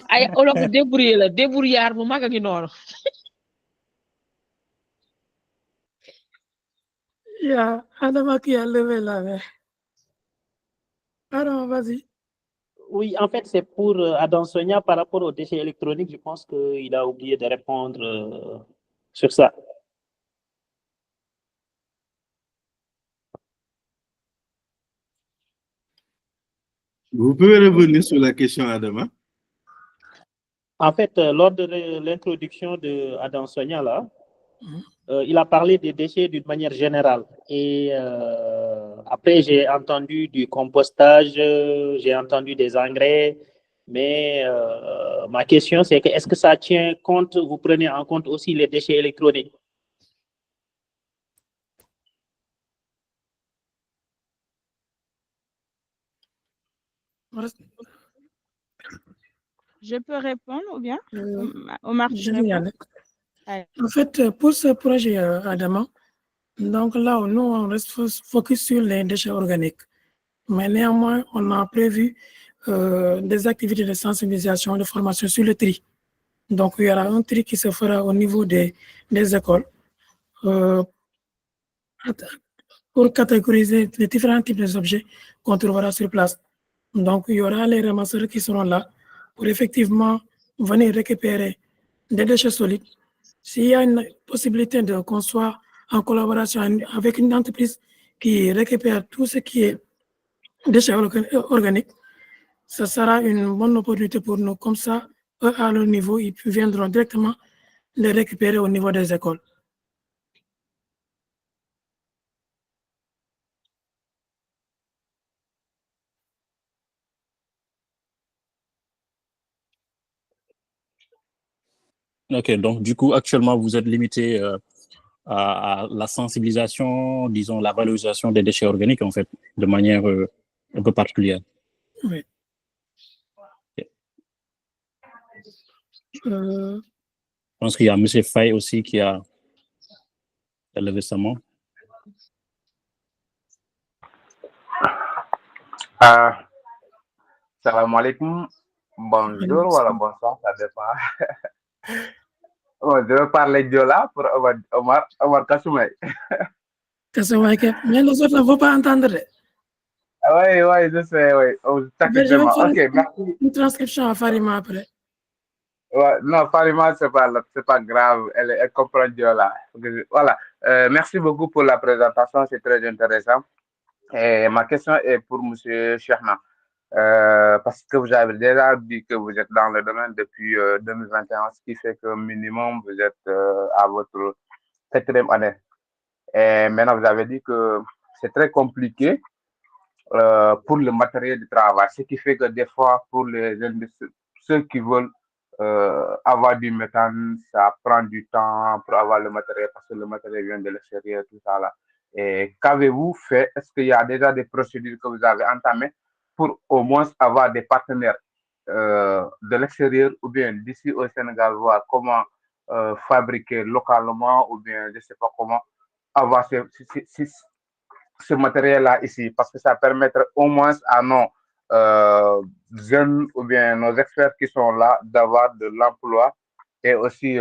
Ay olof débrouillé la débrouillard bu mag a ngi noonu. Il y a Adama qui a levé la main. Alors, vas-y. Oui, en fait, c'est pour Adam Sonia par rapport aux déchets électroniques. Je pense qu'il a oublié de répondre sur ça. Vous pouvez revenir sur la question, Adama? En fait, lors de l'introduction de Adam Sonia, là, il a parlé des déchets d'une manière générale. Et après, j'ai entendu du compostage, j'ai entendu des engrais. Mais ma question, c'est que est-ce que ça tient compte, vous prenez en compte aussi les déchets électroniques? Je peux répondre ou bien Omar, tu réponds? En fait, pour ce projet, Adama, donc là, nous, on reste focus sur les déchets organiques. Mais néanmoins, on a prévu des activités de sensibilisation, de formation sur le tri. Donc, il y aura un tri qui se fera au niveau des écoles pour catégoriser les différents types d'objets qu'on trouvera sur place. Donc, il y aura les ramasseurs qui seront là pour effectivement venir récupérer des déchets solides. S'il y a une possibilité de qu'on soit en collaboration avec une entreprise qui récupère tout ce qui est déchets organiques, ce sera une bonne opportunité pour nous. Comme ça, eux, à leur niveau, ils viendront directement les récupérer au niveau des écoles. Ok, donc du coup, actuellement, vous êtes limité à la sensibilisation, disons, la valorisation des déchets organiques, en fait, de manière un peu particulière. Oui. Je pense qu'il y a M. Faye aussi qui a levé sa main. Salam alaikum. Bonjour, voilà, bonsoir, ça dépend. Bon, je vais parler Diola pour Omar Kassoumay. Kassoumay, mais les autres ne vont pas entendre. Oui, je sais, oui. Oh, Mais je vais faire ok, merci. une transcription à Farima après. Ouais, non, Farima, c'est pas grave, elle comprend Diola. Voilà, merci beaucoup pour la présentation, c'est très intéressant. Et ma question est pour M. Cheikhna. Parce que vous avez déjà dit que vous êtes dans le domaine depuis 2021, ce qui fait que minimum vous êtes à votre 4e année. Et maintenant, vous avez dit que c'est très compliqué pour le matériel de travail, ce qui fait que des fois, pour ceux qui veulent avoir du méthane, ça prend du temps pour avoir le matériel parce que le matériel vient de l'extérieur, tout ça là. Et qu'avez-vous fait? Est-ce qu'il y a déjà des procédures que vous avez entamées pour au moins avoir des partenaires de l'extérieur ou bien d'ici au Sénégal, voir comment fabriquer localement ou bien je ne sais pas comment avoir ce matériel-là ici, parce que ça permettrait au moins à nos jeunes ou bien nos experts qui sont là d'avoir de l'emploi et aussi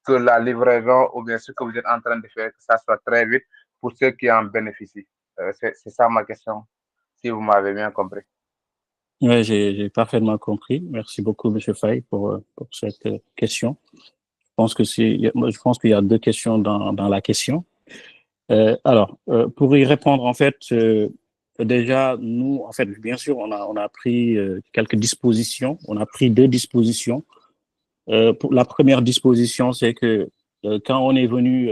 que la livraison ou bien ce que vous êtes en train de faire, que ça soit très vite pour ceux qui en bénéficient. C'est ça ma question, si vous m'avez bien compris. Oui, j'ai parfaitement compris. Merci beaucoup, M. Faye, pour cette question. Je pense qu'il y a 2 questions dans la question. Alors, pour y répondre, en fait, déjà, nous, en fait, bien sûr, on a pris quelques dispositions. On a pris 2 dispositions. Pour la première disposition, c'est que quand on est venu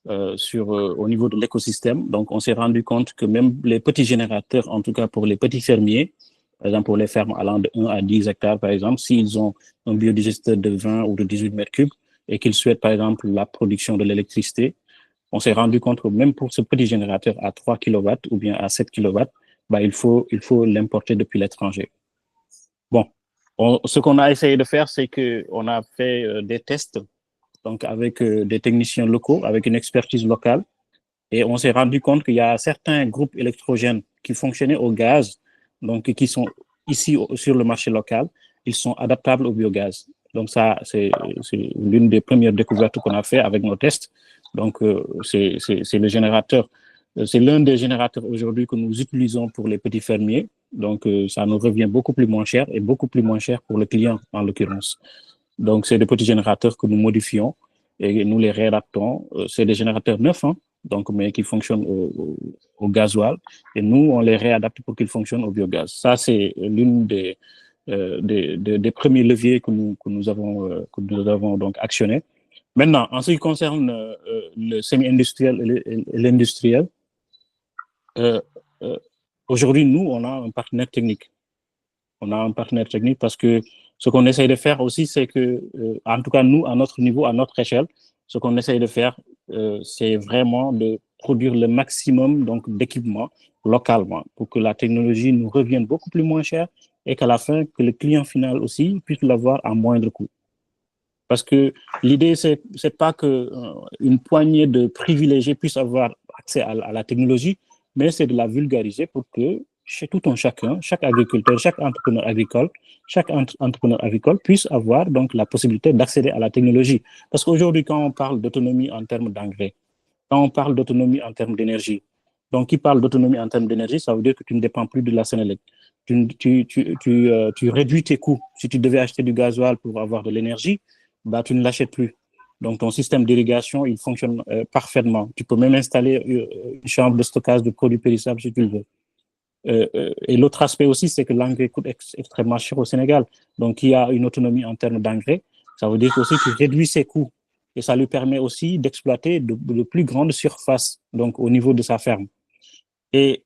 au niveau de l'écosystème, donc on s'est rendu compte que même les petits générateurs, en tout cas pour les petits fermiers, par exemple pour les fermes allant de 1 à 10 hectares, par exemple, s'ils ont un biodigesteur de 20 ou de 18 mètres cubes et qu'ils souhaitent, par exemple, la production de l'électricité, on s'est rendu compte que même pour ce petit générateur à 3 kW ou bien à 7 kW, bah, il faut l'importer depuis l'étranger. Bon, ce qu'on a essayé de faire, c'est qu'on a fait des tests donc avec des techniciens locaux, avec une expertise locale, et on s'est rendu compte qu'il y a certains groupes électrogènes qui fonctionnaient au gaz, donc qui sont ici sur le marché local, ils sont adaptables au biogaz. Donc ça, c'est l'une des premières découvertes qu'on a fait avec nos tests. Donc c'est le générateur, c'est l'un des générateurs aujourd'hui que nous utilisons pour les petits fermiers. Donc ça nous revient beaucoup plus moins cher et beaucoup plus moins cher pour le client en l'occurrence. Donc c'est des petits générateurs que nous modifions et nous les réadaptons. C'est des générateurs neufs, hein, donc mais qui fonctionnent au gasoil, et nous on les réadapte pour qu'ils fonctionnent au biogaz. Ça c'est l'une des premiers leviers que nous avons donc actionné. Maintenant, en ce qui concerne le semi-industriel et l'industriel, aujourd'hui nous on a un partenaire technique. On a un partenaire technique parce que ce qu'on essaye de faire aussi, c'est que, en tout cas nous, à notre niveau, à notre échelle, ce qu'on essaye de faire, c'est vraiment de produire le maximum donc d'équipements localement pour que la technologie nous revienne beaucoup plus moins cher et qu'à la fin, que le client final aussi puisse l'avoir à moindre coût. Parce que l'idée, c'est pas que une poignée de privilégiés puissent avoir accès à la technologie, mais c'est de la vulgariser pour que chez tout un chacun, chaque agriculteur, chaque entrepreneur agricole puisse avoir donc la possibilité d'accéder à la technologie. Parce qu'aujourd'hui, quand on parle d'autonomie en termes d'engrais, quand on parle d'autonomie en termes d'énergie, donc qui parle d'autonomie en termes d'énergie, ça veut dire que tu ne dépends plus de la Sénélec. Tu réduis tes coûts. Si tu devais acheter du gasoil pour avoir de l'énergie, bah, tu ne l'achètes plus. Donc, ton système d'irrigation, il fonctionne parfaitement. Tu peux même installer une chambre de stockage de produits périssables si tu le veux. Et l'autre aspect aussi, c'est que l'engrais coûte extrêmement cher au Sénégal. Donc, il y a une autonomie en termes d'engrais. Ça veut dire qu'aussi, tu réduis ses coûts. Et ça lui permet aussi d'exploiter de plus grandes surfaces, donc au niveau de sa ferme. Et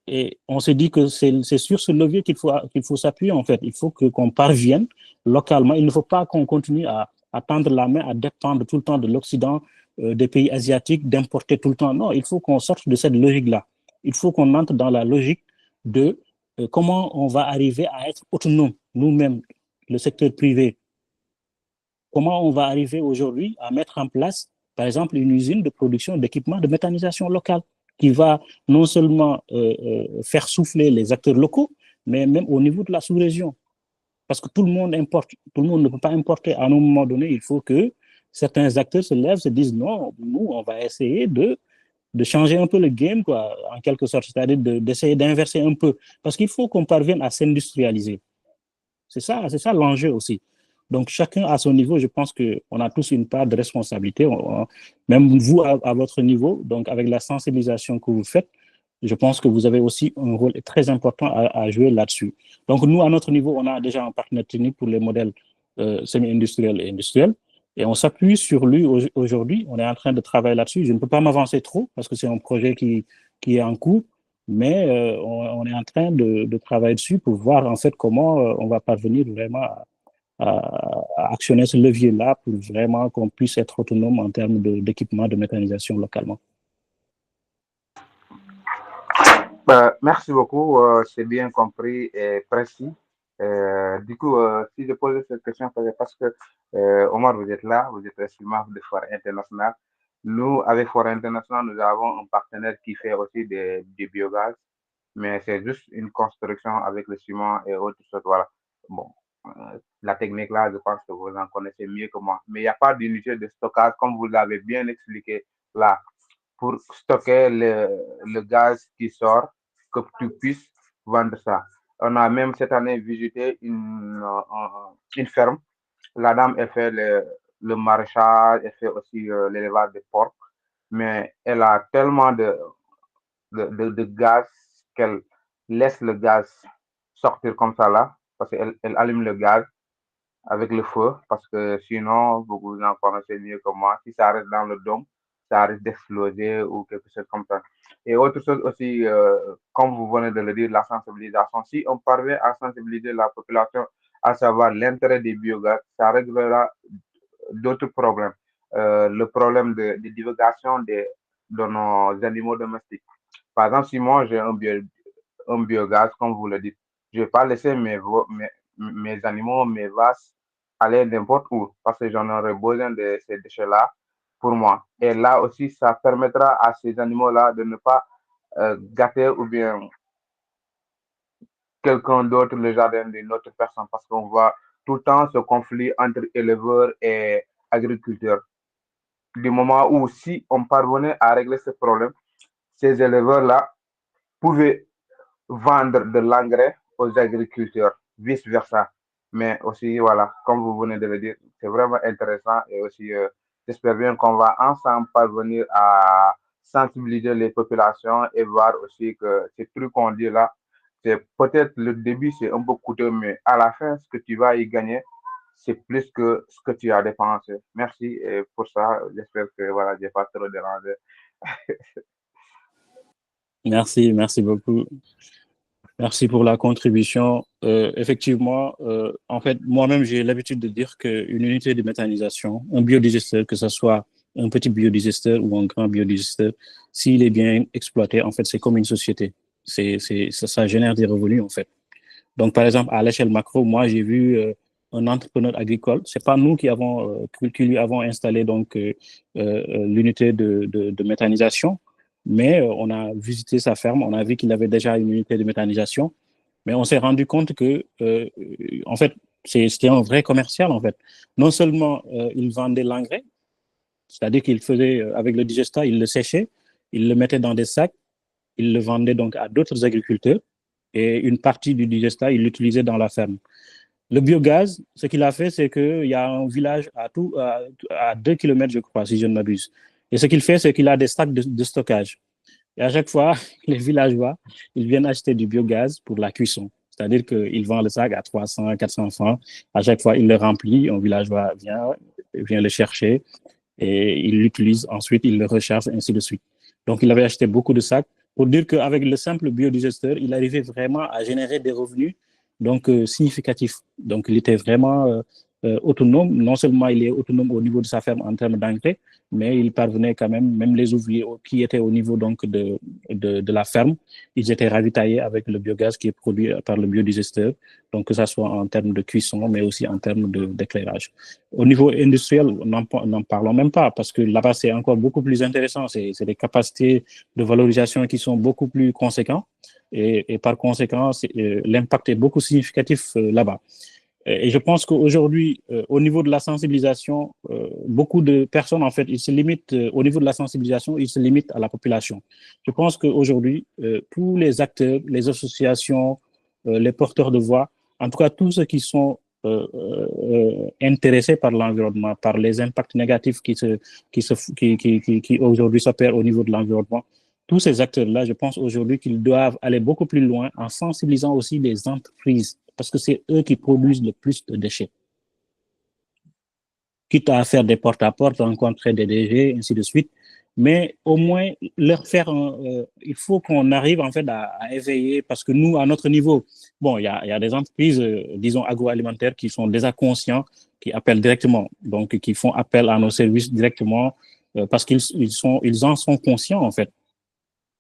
on s'est dit que c'est sur ce levier qu'il faut s'appuyer, en fait. Il faut qu'on parvienne localement. Il ne faut pas qu'on continue à à tendre la main, à dépendre tout le temps de l'Occident, des pays asiatiques, d'importer tout le temps. Non, il faut qu'on sorte de cette logique-là. Il faut qu'on entre dans la logique de comment on va arriver à être autonome, nous-mêmes, le secteur privé. Comment on va arriver aujourd'hui à mettre en place, par exemple, une usine de production d'équipements de méthanisation locale qui va non seulement faire souffler les acteurs locaux, mais même au niveau de la sous-région. Parce que tout le monde importe, tout le monde ne peut pas importer. À un moment donné, il faut que certains acteurs se lèvent, se disent non, nous, on va essayer de changer un peu le game, quoi, en quelque sorte, c'est-à-dire d'essayer d'inverser un peu. Parce qu'il faut qu'on parvienne à s'industrialiser. C'est ça l'enjeu aussi. Donc, chacun à son niveau, je pense qu'on a tous une part de responsabilité, même vous à votre niveau, donc avec la sensibilisation que vous faites, je pense que vous avez aussi un rôle très important à jouer là-dessus. Donc, nous, à notre niveau, on a déjà un partenaire technique pour les modèles semi-industriels et industriels, et on s'appuie sur lui aujourd'hui. On est en train de travailler là-dessus. Je ne peux pas m'avancer trop parce que c'est un projet qui est en cours, mais on est en train de travailler dessus pour voir en fait comment on va parvenir vraiment à actionner ce levier-là pour vraiment qu'on puisse être autonome en termes d'équipement de méthanisation localement. Merci beaucoup, c'est bien compris et précis. Du coup, si je posais cette question, c'est parce que Omar, vous êtes là, vous êtes responsable de Foire Internationale. Nous, avec Foire Internationale, nous avons un partenaire qui fait aussi du biogaz, mais c'est juste une construction avec le ciment et autres choses. Voilà. Bon, la technique là, je pense que vous en connaissez mieux que moi. Mais il n'y a pas d'unité de stockage, comme vous l'avez bien expliqué là, pour stocker le gaz qui sort, que tu puisses vendre ça. On a même cette année visité une ferme. La dame, elle fait le maraîchage, elle fait aussi l'élevage de porc, mais elle a tellement de gaz qu'elle laisse le gaz sortir comme ça là, parce qu'elle allume le gaz avec le feu, parce que sinon, vous en connaissez mieux que moi, si ça reste dans le dôme, ça risque d'exploser ou quelque chose comme ça. Et autre chose aussi, comme vous venez de le dire, la sensibilisation. Si on parvient à sensibiliser la population à savoir l'intérêt des biogaz, ça réglera d'autres problèmes. Le problème de divulgation de nos animaux domestiques. Par exemple, si moi j'ai un biogaz, comme vous le dites, je ne vais pas laisser mes animaux, mes vaches aller n'importe où parce que j'en aurai besoin de ces déchets-là pour moi. Et là aussi, ça permettra à ces animaux-là de ne pas gâter ou bien quelqu'un d'autre le jardin d'une autre personne parce qu'on voit tout le temps ce conflit entre éleveurs et agriculteurs. Du moment où si on parvenait à régler ce problème, ces éleveurs-là pouvaient vendre de l'engrais aux agriculteurs, vice-versa. Mais aussi, voilà, comme vous venez de le dire, c'est vraiment intéressant et aussi, j'espère bien qu'on va ensemble parvenir à sensibiliser les populations et voir aussi que ces trucs qu'on dit là, c'est peut-être le début, c'est un peu coûteux, mais à la fin, ce que tu vas y gagner, c'est plus que ce que tu as dépensé. Merci et pour ça, j'espère que voilà, j'ai pas trop dérangé. Merci beaucoup. Merci pour la contribution. Effectivement, en fait, moi-même, j'ai l'habitude de dire qu'une unité de méthanisation, un biodigesteur, que ce soit un petit biodigesteur ou un grand biodigesteur, s'il est bien exploité, en fait, c'est comme une société. Ça génère des revenus, en fait. Donc, par exemple, à l'échelle macro, moi, j'ai vu un entrepreneur agricole. C'est pas nous qui lui avons installé donc l'unité de méthanisation, mais on a visité sa ferme, on a vu qu'il avait déjà une unité de méthanisation, mais on s'est rendu compte que, en fait, c'était un vrai commercial, en fait. Non seulement il vendait l'engrais, c'est-à-dire qu'il faisait, avec le digestat, il le séchait, il le mettait dans des sacs, il le vendait donc à d'autres agriculteurs, et une partie du digestat, il l'utilisait dans la ferme. Le biogaz, ce qu'il a fait, c'est qu'il y a un village à 2 km, je crois, si je ne m'abuse. Et ce qu'il fait, c'est qu'il a des stacks de stockage. Et à chaque fois, les villageois, ils viennent acheter du biogaz pour la cuisson. C'est-à-dire qu'il vend le sac à 300, 400 francs. À chaque fois, il le remplit, un villageois vient le chercher et il l'utilise. Ensuite, il le recharge, ainsi de suite. Donc, il avait acheté beaucoup de sacs pour dire qu'avec le simple biodigesteur, il arrivait vraiment à générer des revenus donc significatifs. Donc, il était vraiment autonome. Non seulement il est autonome au niveau de sa ferme en termes d'engrais, mais il parvenait quand même les ouvriers qui étaient au niveau donc de la ferme, ils étaient ravitaillés avec le biogaz qui est produit par le biodigesteur, donc que ça soit en termes de cuisson, mais aussi en termes d'éclairage. Au niveau industriel, n'en parlons même pas, parce que là-bas, c'est encore beaucoup plus intéressant. C'est des capacités de valorisation qui sont beaucoup plus conséquentes, et par conséquent, l'impact est beaucoup significatif là-bas. Et je pense qu'aujourd'hui, au niveau de la sensibilisation, beaucoup de personnes, en fait, ils se limitent, au niveau de la sensibilisation, ils se limitent à la population. Je pense qu'aujourd'hui, tous les acteurs, les associations, les porteurs de voix, en tout cas tous ceux qui sont intéressés par l'environnement, par les impacts négatifs qui aujourd'hui s'opèrent au niveau de l'environnement, tous ces acteurs-là, je pense aujourd'hui qu'ils doivent aller beaucoup plus loin en sensibilisant aussi les entreprises, parce que c'est eux qui produisent le plus de déchets. Quitte à faire des porte-à-porte, rencontrer des DG, ainsi de suite, mais au moins leur faire, il faut qu'on arrive en fait à éveiller, parce que nous, à notre niveau, bon, il y a des entreprises, disons, agroalimentaires qui sont déjà conscients, qui appellent directement, donc qui font appel à nos services directement, parce qu'ils en sont conscients en fait.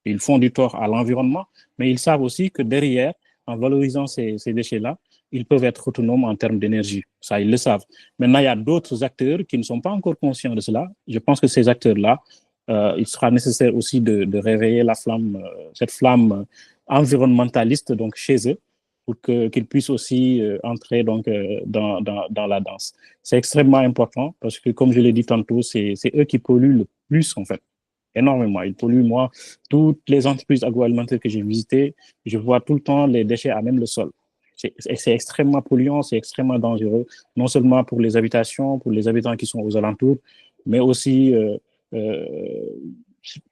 Ils font du tort à l'environnement, mais ils savent aussi que derrière, en valorisant ces déchets-là, ils peuvent être autonomes en termes d'énergie. Ça, ils le savent. Maintenant, il y a d'autres acteurs qui ne sont pas encore conscients de cela. Je pense que ces acteurs-là, il sera nécessaire aussi de réveiller la flamme, cette flamme environnementaliste donc, chez eux, pour qu'ils puissent aussi entrer donc, dans la danse. C'est extrêmement important parce que, comme je l'ai dit tantôt, c'est eux qui polluent le plus, en fait. Énormément. Ils polluent, moi, toutes les entreprises agroalimentaires que j'ai visitées, je vois tout le temps les déchets à même le sol. C'est extrêmement polluant, c'est extrêmement dangereux, non seulement pour les habitations, pour les habitants qui sont aux alentours, mais aussi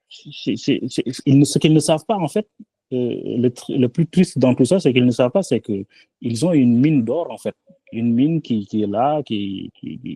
ce qu'ils ne savent pas, en fait, le plus triste dans tout ça, c'est qu'ils ne savent pas, c'est qu'ils ont une mine d'or, en fait, une mine qui est là, qui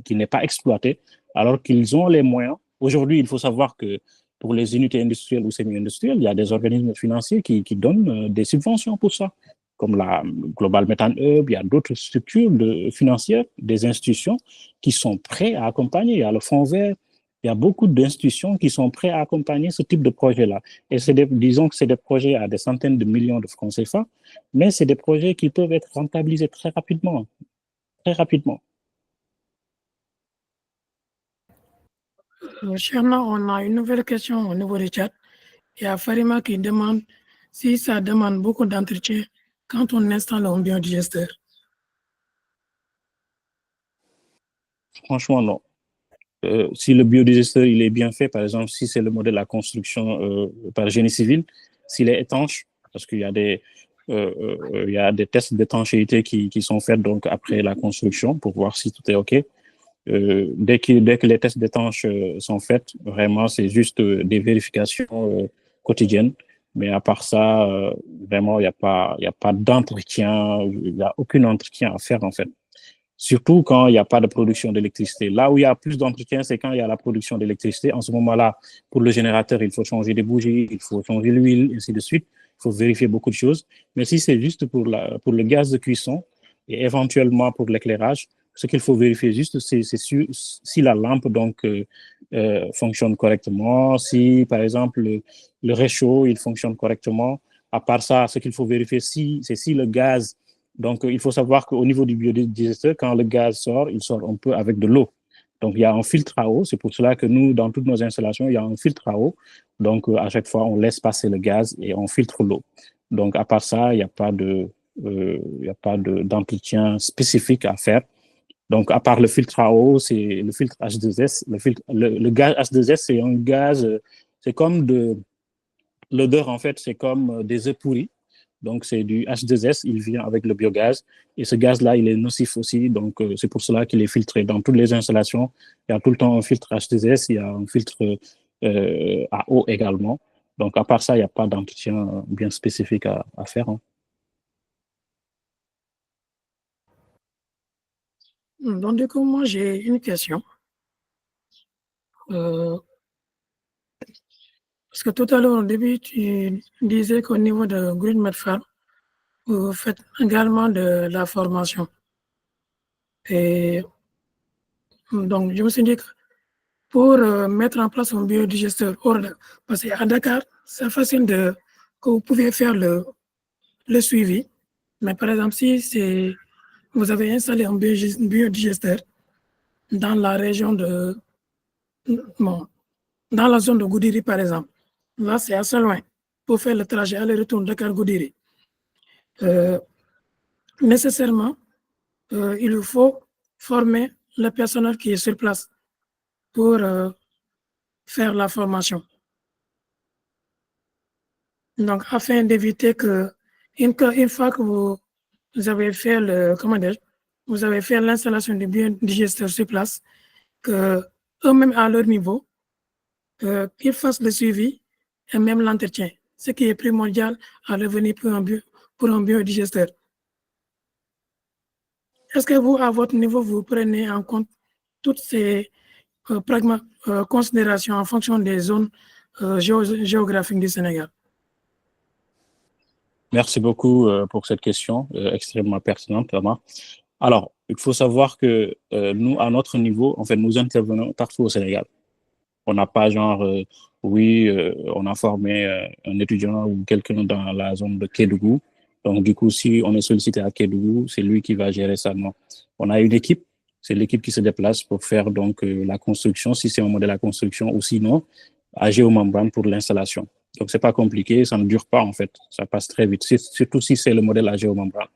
n'est pas exploitée, alors qu'ils ont les moyens. Aujourd'hui, il faut savoir que pour les unités industrielles ou semi-industrielles, il y a des organismes financiers qui donnent des subventions pour ça, comme la Global Methane Hub, il y a d'autres structures financières, des institutions qui sont prêtes à accompagner. Il y a le Fonds vert, il y a beaucoup d'institutions qui sont prêtes à accompagner ce type de projet-là. Et disons que c'est des projets à des centaines de millions de francs CFA, mais c'est des projets qui peuvent être rentabilisés très rapidement. Très rapidement. Cherna, on a une nouvelle question au niveau du chat. Il y a Farima qui demande si ça demande beaucoup d'entretien quand on installe un biodigesteur. Franchement, non. Si le biodigesteur il est bien fait, par exemple, si c'est le modèle à construction par génie civil, s'il est étanche, parce qu'il y a des tests d'étanchéité qui sont faits donc après la construction pour voir si tout est OK. Dès que les tests d'étanche sont faits, vraiment, c'est juste des vérifications quotidiennes. Mais à part ça, vraiment, il n'y a pas d'entretien, il n'y a aucun entretien à faire, en fait. Surtout quand il n'y a pas de production d'électricité. Là où il y a plus d'entretien, c'est quand il y a la production d'électricité. En ce moment-là, pour le générateur, il faut changer des bougies, il faut changer l'huile, ainsi de suite. Il faut vérifier beaucoup de choses. Mais si c'est juste pour le gaz de cuisson et éventuellement pour l'éclairage, ce qu'il faut vérifier juste, c'est si la lampe donc fonctionne correctement, si par exemple le réchaud il fonctionne correctement. À part ça, ce qu'il faut vérifier, c'est si le gaz. Donc il faut savoir qu'au niveau du biodigesteur, quand le gaz sort, il sort un peu avec de l'eau. Donc il y a un filtre à eau. C'est pour cela que nous, dans toutes nos installations, il y a un filtre à eau. Donc à chaque fois, on laisse passer le gaz et on filtre l'eau. Donc à part ça, il n'y a pas d'entretien spécifique à faire. Donc, à part le filtre à eau, c'est le filtre H2S. Le gaz H2S, c'est un gaz, c'est comme l'odeur, en fait, c'est comme des œufs pourris. Donc, c'est du H2S, il vient avec le biogaz. Et ce gaz-là, il est nocif aussi. Donc, c'est pour cela qu'il est filtré. Dans toutes les installations, il y a tout le temps un filtre H2S, il y a un filtre à eau également. Donc, à part ça, il n'y a pas d'entretien bien spécifique à faire. Hein. Donc, du coup, moi, j'ai une question. Parce que tout à l'heure, au début, tu disais qu'au niveau de Green Med Farm, vous faites également de la formation. Et Donc, je me suis dit que pour mettre en place un biodigesteur, parce qu'à Dakar, c'est facile que vous pouvez faire le suivi. Mais par exemple, si vous avez installé un biodigesteur dans la région dans la zone de Goudiri, par exemple, là, c'est assez loin pour faire le trajet aller-retour Dakar-Goudiri. Nécessairement, il faut former le personnel qui est sur place pour faire la formation. Donc, afin d'éviter que, une fois que vous avez fait vous avez fait l'installation du biodigesteur sur place, que eux-mêmes à leur niveau, qu'ils fassent le suivi et même l'entretien, ce qui est primordial à revenir pour un biodigesteur. Est-ce que vous, à votre niveau, vous prenez en compte toutes ces considérations en fonction des zones géographiques du Sénégal? Merci beaucoup pour cette question extrêmement pertinente, Thomas. Alors, il faut savoir que nous, à notre niveau, en fait, nous intervenons partout au Sénégal. On n'a pas genre, on a formé un étudiant ou quelqu'un dans la zone de Kédougou. Donc, du coup, si on est sollicité à Kédougou, c'est lui qui va gérer ça. Non. On a une équipe, c'est l'équipe qui se déplace pour faire donc la construction, si c'est un modèle à construction, ou sinon, à géomembrane pour l'installation. Donc, c'est pas compliqué, ça ne dure pas en fait, ça passe très vite, surtout si c'est le modèle à géomembrane.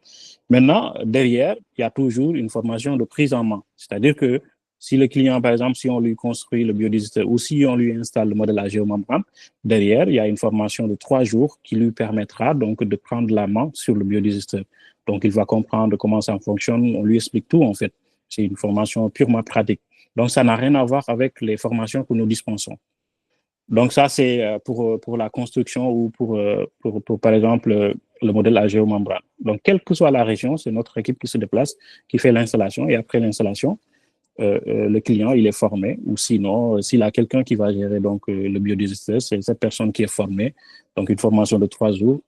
Maintenant, derrière, il y a toujours une formation de prise en main. C'est-à-dire que si le client, par exemple, si on lui construit le biodigesteur ou si on lui installe le modèle à géomembrane, derrière, il y a une formation de 3 jours qui lui permettra donc de prendre la main sur le biodigesteur. Donc, il va comprendre comment ça fonctionne, on lui explique tout en fait. C'est une formation purement pratique. Donc, ça n'a rien à voir avec les formations que nous dispensons. Donc, ça, c'est pour la construction ou pour par exemple, le modèle à géomembrane. Donc, quelle que soit la région, c'est notre équipe qui se déplace, qui fait l'installation. Et après l'installation, le client, il est formé. Ou sinon, s'il a quelqu'un qui va gérer donc, le biodigesteur, c'est cette personne qui est formée. Donc, une formation de 3 jours,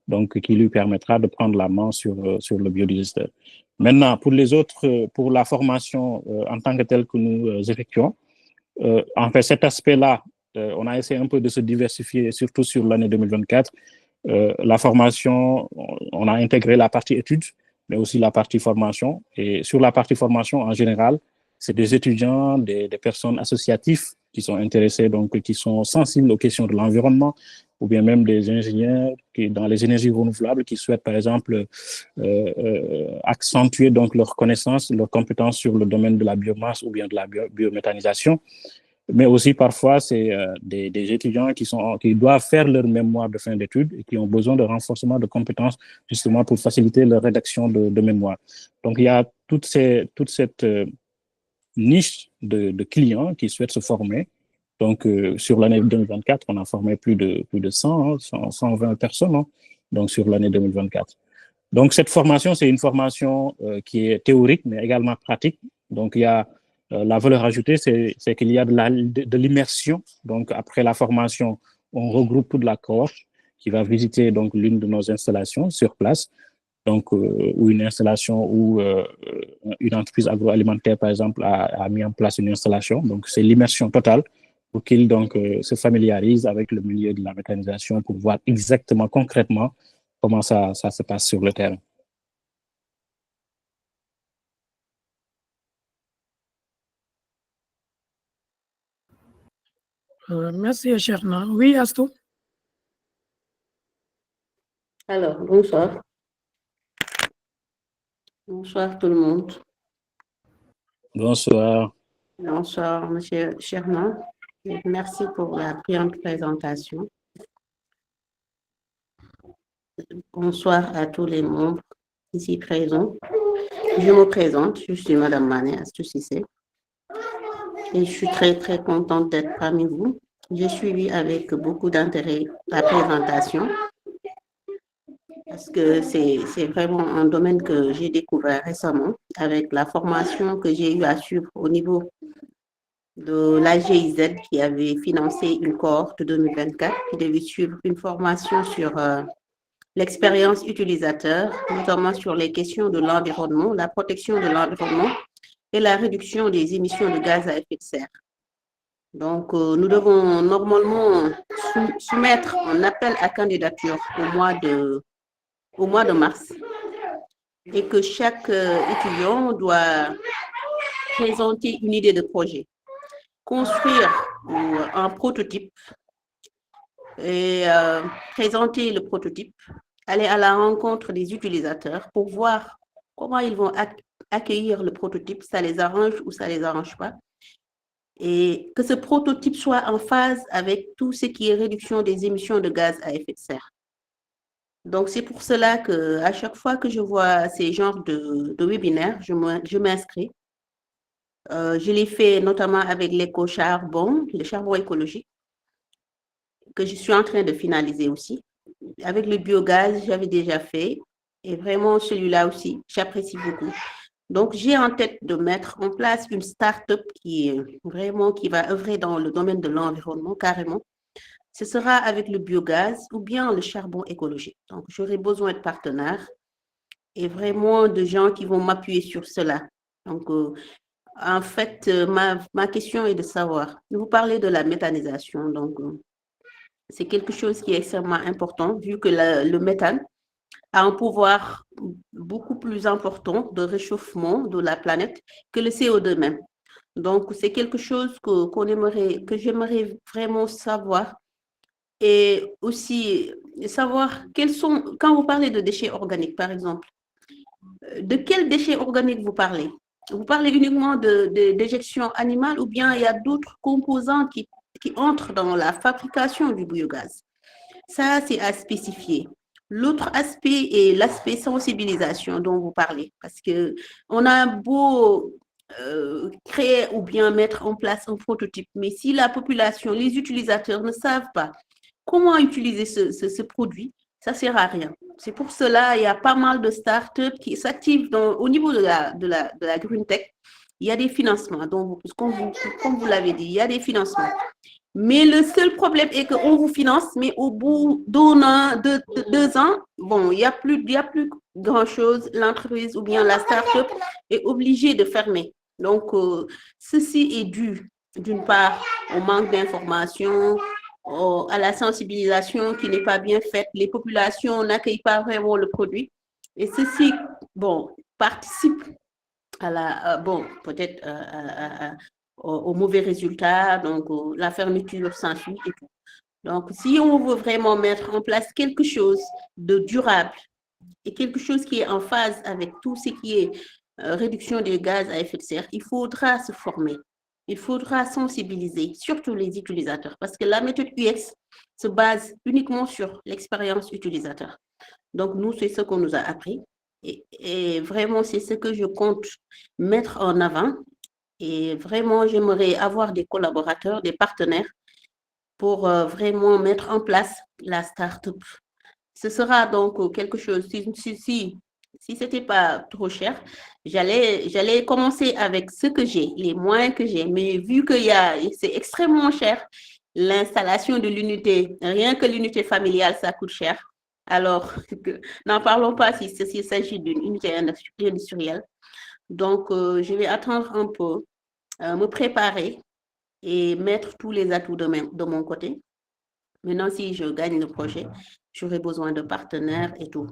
donc, qui lui permettra de prendre la main sur le biodigesteur. Maintenant, pour les autres, pour la formation en tant que telle que nous effectuons, en fait, cet aspect-là, on a essayé un peu de se diversifier, surtout sur l'année 2024. La formation, on a intégré la partie études, mais aussi la partie formation. Et sur la partie formation, en général, c'est des étudiants, des personnes associatives qui sont intéressées, donc qui sont sensibles aux questions de l'environnement, ou bien même des ingénieurs qui, dans les énergies renouvelables, qui souhaitent, par exemple, accentuer donc leurs connaissances, leurs compétences sur le domaine de la biomasse ou bien de la biométhanisation. Mais aussi, parfois, c'est des étudiants qui doivent faire leur mémoire de fin d'études et qui ont besoin de renforcement de compétences, justement, pour faciliter leur rédaction de mémoire. Donc, il y a toute cette niche de clients qui souhaitent se former. Donc, sur l'année 2024, on a formé plus de 120 personnes, hein, donc sur l'année 2024. Donc, cette formation, c'est une formation qui est théorique, mais également pratique. Donc, il y a la valeur ajoutée, c'est qu'il y a de l'immersion. Donc, après la formation, on regroupe toute la cohorte qui va visiter donc l'une de nos installations sur place. Donc, ou une installation où une entreprise agroalimentaire, par exemple, a mis en place une installation. Donc, c'est l'immersion totale pour qu'ils donc se familiarisent avec le milieu de la méthanisation pour voir exactement, concrètement, comment ça se passe sur le terrain. Merci, Cherna. Oui, Astou? Alors, bonsoir. Bonsoir tout le monde. Bonsoir. Bonsoir, Monsieur Cherna. Merci pour la brillante présentation. Bonsoir à tous les membres ici présents. Je me présente, je suis Madame Mané Astou Cissé et je suis très très contente d'être parmi vous. J'ai suivi avec beaucoup d'intérêt la présentation parce que c'est vraiment un domaine que j'ai découvert récemment avec la formation que j'ai eu à suivre au niveau de la GIZ qui avait financé une cohorte 2024 qui devait suivre une formation sur l'expérience utilisateur, notamment sur les questions de l'environnement, la protection de l'environnement et la réduction des émissions de gaz à effet de serre. Donc, nous devons normalement soumettre un appel à candidature au mois de mars et que chaque étudiant doit présenter une idée de projet, construire un prototype et présenter le prototype, aller à la rencontre des utilisateurs pour voir comment ils vont accueillir le prototype, ça les arrange ou ça les arrange pas. Et que ce prototype soit en phase avec tout ce qui est réduction des émissions de gaz à effet de serre. Donc, c'est pour cela qu'à chaque fois que je vois ces genres de webinaires, je m'inscris. Je l'ai fait notamment avec l'éco-charbon, le charbon écologique, que je suis en train de finaliser aussi. Avec le biogaz, j'avais déjà fait. Et vraiment, celui-là aussi, j'apprécie beaucoup. Donc, j'ai en tête de mettre en place une start-up qui va œuvrer dans le domaine de l'environnement carrément. Ce sera avec le biogaz ou bien le charbon écologique. Donc, j'aurai besoin de partenaires et vraiment de gens qui vont m'appuyer sur cela. Donc, en fait, ma question est de savoir, vous parlez de la méthanisation, donc c'est quelque chose qui est extrêmement important vu que le méthane a un pouvoir beaucoup plus important de réchauffement de la planète que le CO2 même. Donc, c'est quelque chose que j'aimerais vraiment savoir et aussi savoir quand vous parlez de déchets organiques, par exemple, de quels déchets organiques vous parlez? Vous parlez uniquement d'éjection animale ou bien il y a d'autres composants qui entrent dans la fabrication du biogaz? Ça, c'est à spécifier. L'autre aspect est l'aspect sensibilisation dont vous parlez, parce qu'on a beau créer ou bien mettre en place un prototype, mais si la population, les utilisateurs ne savent pas comment utiliser ce produit, ça ne sert à rien. C'est pour cela qu'il y a pas mal de startups qui s'activent au niveau de la Green Tech. Il y a des financements, donc, comme vous l'avez dit, il y a des financements. Mais le seul problème est qu'on vous finance, mais au bout d'un an, de 2 ans, bon, il y a plus grand-chose. L'entreprise ou bien la start-up est obligée de fermer. Donc, ceci est dû, d'une part, au manque d'informations, à la sensibilisation qui n'est pas bien faite. Les populations n'accueillent pas vraiment le produit. Et ceci, bon, participe à peut-être aux mauvais résultats, donc la fermeture s'ensuit et tout. Donc, si on veut vraiment mettre en place quelque chose de durable et quelque chose qui est en phase avec tout ce qui est réduction des gaz à effet de serre, il faudra se former. Il faudra sensibiliser, surtout les utilisateurs, parce que la méthode UX se base uniquement sur l'expérience utilisateur. Donc, nous, c'est ce qu'on nous a appris. Et vraiment, c'est ce que je compte mettre en avant. Et vraiment, j'aimerais avoir des collaborateurs, des partenaires pour vraiment mettre en place la start-up. Ce sera donc quelque chose, si ce n'était pas trop cher, j'allais commencer avec ce que j'ai, les moyens que j'ai. Mais vu que c'est extrêmement cher, l'installation de l'unité, rien que l'unité familiale, ça coûte cher. Alors, n'en parlons pas s'il s'agit d'une unité industrielle. Donc, je vais attendre un peu, me préparer et mettre tous les atouts de mon côté. Maintenant, si je gagne le projet, j'aurai besoin de partenaires et tout.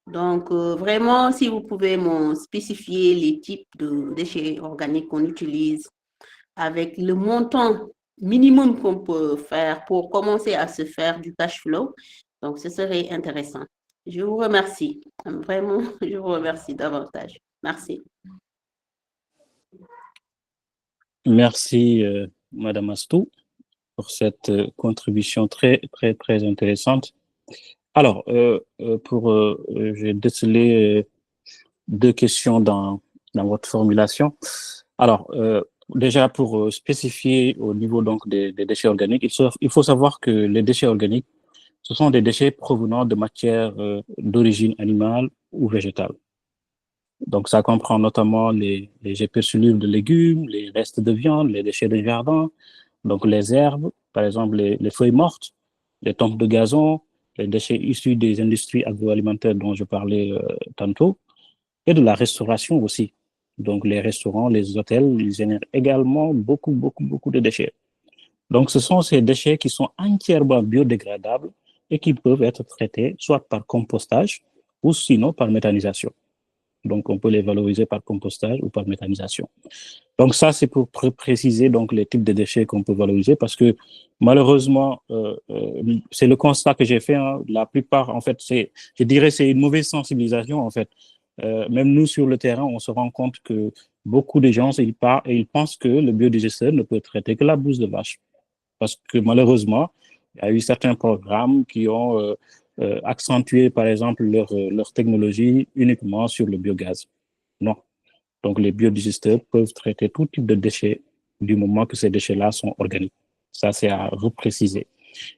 Donc, vraiment, si vous pouvez me spécifier les types de déchets organiques qu'on utilise avec le montant minimum qu'on peut faire pour commencer à se faire du cash flow, donc ce serait intéressant. Je vous remercie. Vraiment, je vous remercie davantage. Merci. Merci, Madame Astou, pour cette contribution très, très, très intéressante. Alors, j'ai décelé 2 questions dans votre formulation. Alors, déjà pour spécifier au niveau donc des déchets organiques, il faut savoir que les déchets organiques, ce sont des déchets provenant de matières d'origine animale ou végétale. Donc, ça comprend notamment les épaissures de légumes, les restes de viande, les déchets de jardin, donc les herbes, par exemple les feuilles mortes, les tombes de gazon, les déchets issus des industries agroalimentaires dont je parlais tantôt, et de la restauration aussi. Donc, les restaurants, les hôtels, ils génèrent également beaucoup de déchets. Donc, ce sont ces déchets qui sont entièrement biodégradables et qui peuvent être traités soit par compostage ou sinon par méthanisation. Donc, on peut les valoriser par compostage ou par méthanisation. Donc, ça, c'est pour préciser donc, les types de déchets qu'on peut valoriser parce que malheureusement, c'est le constat que j'ai fait. Hein, la plupart, en fait, je dirais c'est une mauvaise sensibilisation, en fait. Même nous, sur le terrain, on se rend compte que beaucoup de gens, ils pensent que le biodigesteur ne peut traiter que la bouse de vache. Parce que malheureusement, il y a eu certains programmes qui ont accentué, par exemple, leur technologie uniquement sur le biogaz. Non. Donc, les biodigesteurs peuvent traiter tout type de déchets du moment que ces déchets-là sont organiques. Ça, c'est à repréciser.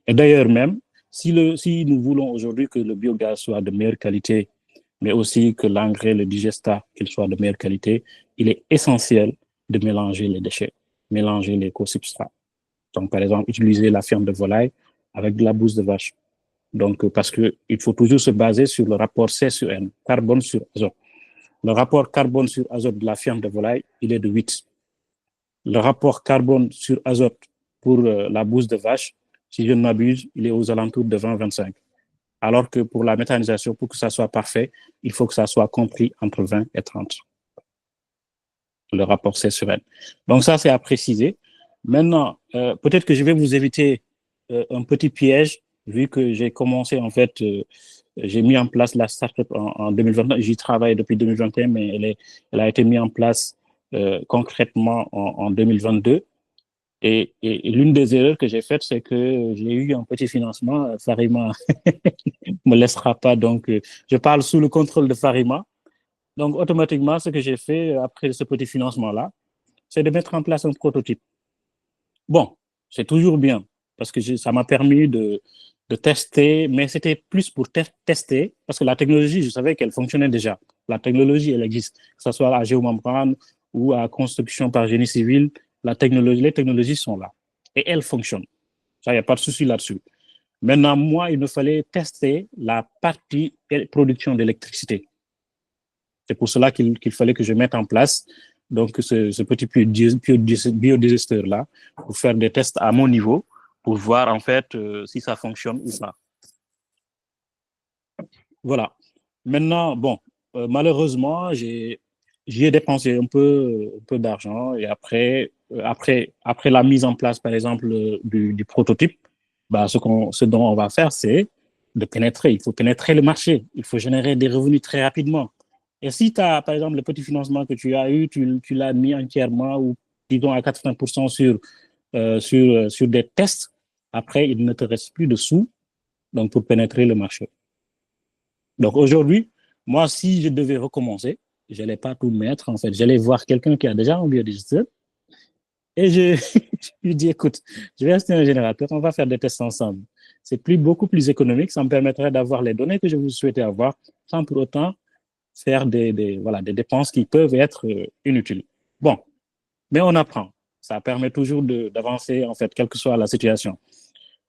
Et d'ailleurs même, si nous voulons aujourd'hui que le biogaz soit de meilleure qualité, mais aussi que l'engrais, le digestat, qu'il soit de meilleure qualité, il est essentiel de mélanger les déchets, mélanger les co-substrats. Donc, par exemple, utiliser la fiente de volaille avec de la bouse de vache. Donc, parce qu'il faut toujours se baser sur le rapport C sur N, carbone sur azote. Le rapport carbone sur azote de la fiente de volaille, il est de 8. Le rapport carbone sur azote pour la bouse de vache, si je ne m'abuse, il est aux alentours de 20-25. Alors que pour la méthanisation, pour que ça soit parfait, il faut que ça soit compris entre 20 et 30. Le rapport C sur N. Donc ça, c'est à préciser. Maintenant, peut-être que je vais vous éviter un petit piège, vu que j'ai commencé, en fait, j'ai mis en place la startup en 2021. J'y travaille depuis 2021, mais elle a été mise en place concrètement en 2022. Et l'une des erreurs que j'ai faites, c'est que j'ai eu un petit financement. Farima me laissera pas. Donc, je parle sous le contrôle de Farima. Donc, automatiquement, ce que j'ai fait après ce petit financement-là, c'est de mettre en place un prototype. Bon, c'est toujours bien parce que ça m'a permis de tester, mais c'était plus pour tester parce que la technologie, je savais qu'elle fonctionnait déjà. La technologie, elle existe, que ce soit à géomembrane ou à construction par génie civil, les technologies sont là et elles fonctionnent. Ça, il n'y a pas de souci là-dessus. Maintenant, moi, il me fallait tester la partie production d'électricité. C'est pour cela qu'il fallait que je mette en place donc ce petit biodigesteur-là pour faire des tests à mon niveau pour voir en fait si ça fonctionne ou pas. Voilà. Maintenant, bon, malheureusement, j'y ai dépensé un peu d'argent et après la mise en place, par exemple, du prototype, bah, ce dont on va faire, c'est de pénétrer. Il faut pénétrer le marché. Il faut générer des revenus très rapidement. Et si tu as, par exemple, le petit financement que tu as eu, tu l'as mis entièrement ou disons à 80% sur des tests, après, il ne te reste plus de sous donc pour pénétrer le marché. Donc aujourd'hui, moi, si je devais recommencer, je n'allais pas tout mettre, en fait. J'allais voir quelqu'un qui a déjà un biodigesteur et je lui dis, écoute, je vais acheter un générateur, on va faire des tests ensemble. C'est beaucoup plus économique, ça me permettrait d'avoir les données que je vous souhaitais avoir sans pour autant faire des dépenses qui peuvent être inutiles. Bon, mais on apprend. Ça permet toujours d'avancer, en fait, quelle que soit la situation.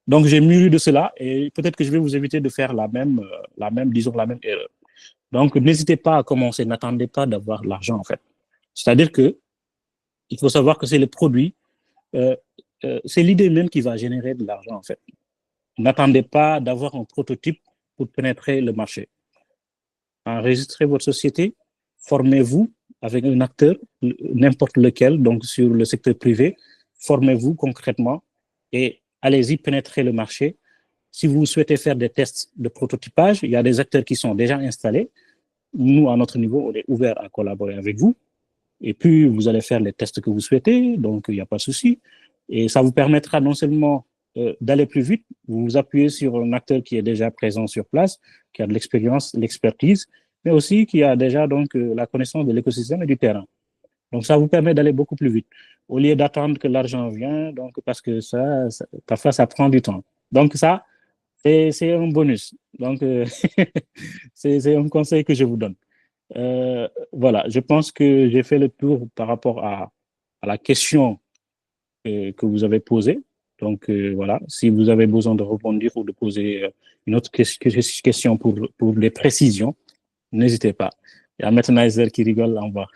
Donc, j'ai mûri de cela et peut-être que je vais vous éviter de faire la même erreur. Donc, n'hésitez pas à commencer, n'attendez pas d'avoir l'argent, en fait. C'est-à-dire que il faut savoir que c'est le produit, c'est l'idée même qui va générer de l'argent, en fait. N'attendez pas d'avoir un prototype pour pénétrer le marché. Enregistrez votre société, formez-vous avec un acteur, n'importe lequel, donc sur le secteur privé, formez-vous concrètement et allez-y pénétrer le marché. Si vous souhaitez faire des tests de prototypage, il y a des acteurs qui sont déjà installés. Nous, à notre niveau, on est ouvert à collaborer avec vous. Et puis, vous allez faire les tests que vous souhaitez, donc il n'y a pas de souci. Et ça vous permettra non seulement d'aller plus vite, vous vous appuyez sur un acteur qui est déjà présent sur place, qui a de l'expérience, l'expertise, mais aussi qui a déjà donc la connaissance de l'écosystème et du terrain. Donc, ça vous permet d'aller beaucoup plus vite, au lieu d'attendre que l'argent vienne, donc parce que parfois, ça prend du temps. Donc, ça, c'est un bonus. Donc, c'est un conseil que je vous donne. Voilà, je pense que j'ai fait le tour par rapport à la question que vous avez posée. Donc, voilà, si vous avez besoin de rebondir ou de poser une autre question pour des précisions, n'hésitez pas. Il y a Metanizer qui rigole en bas.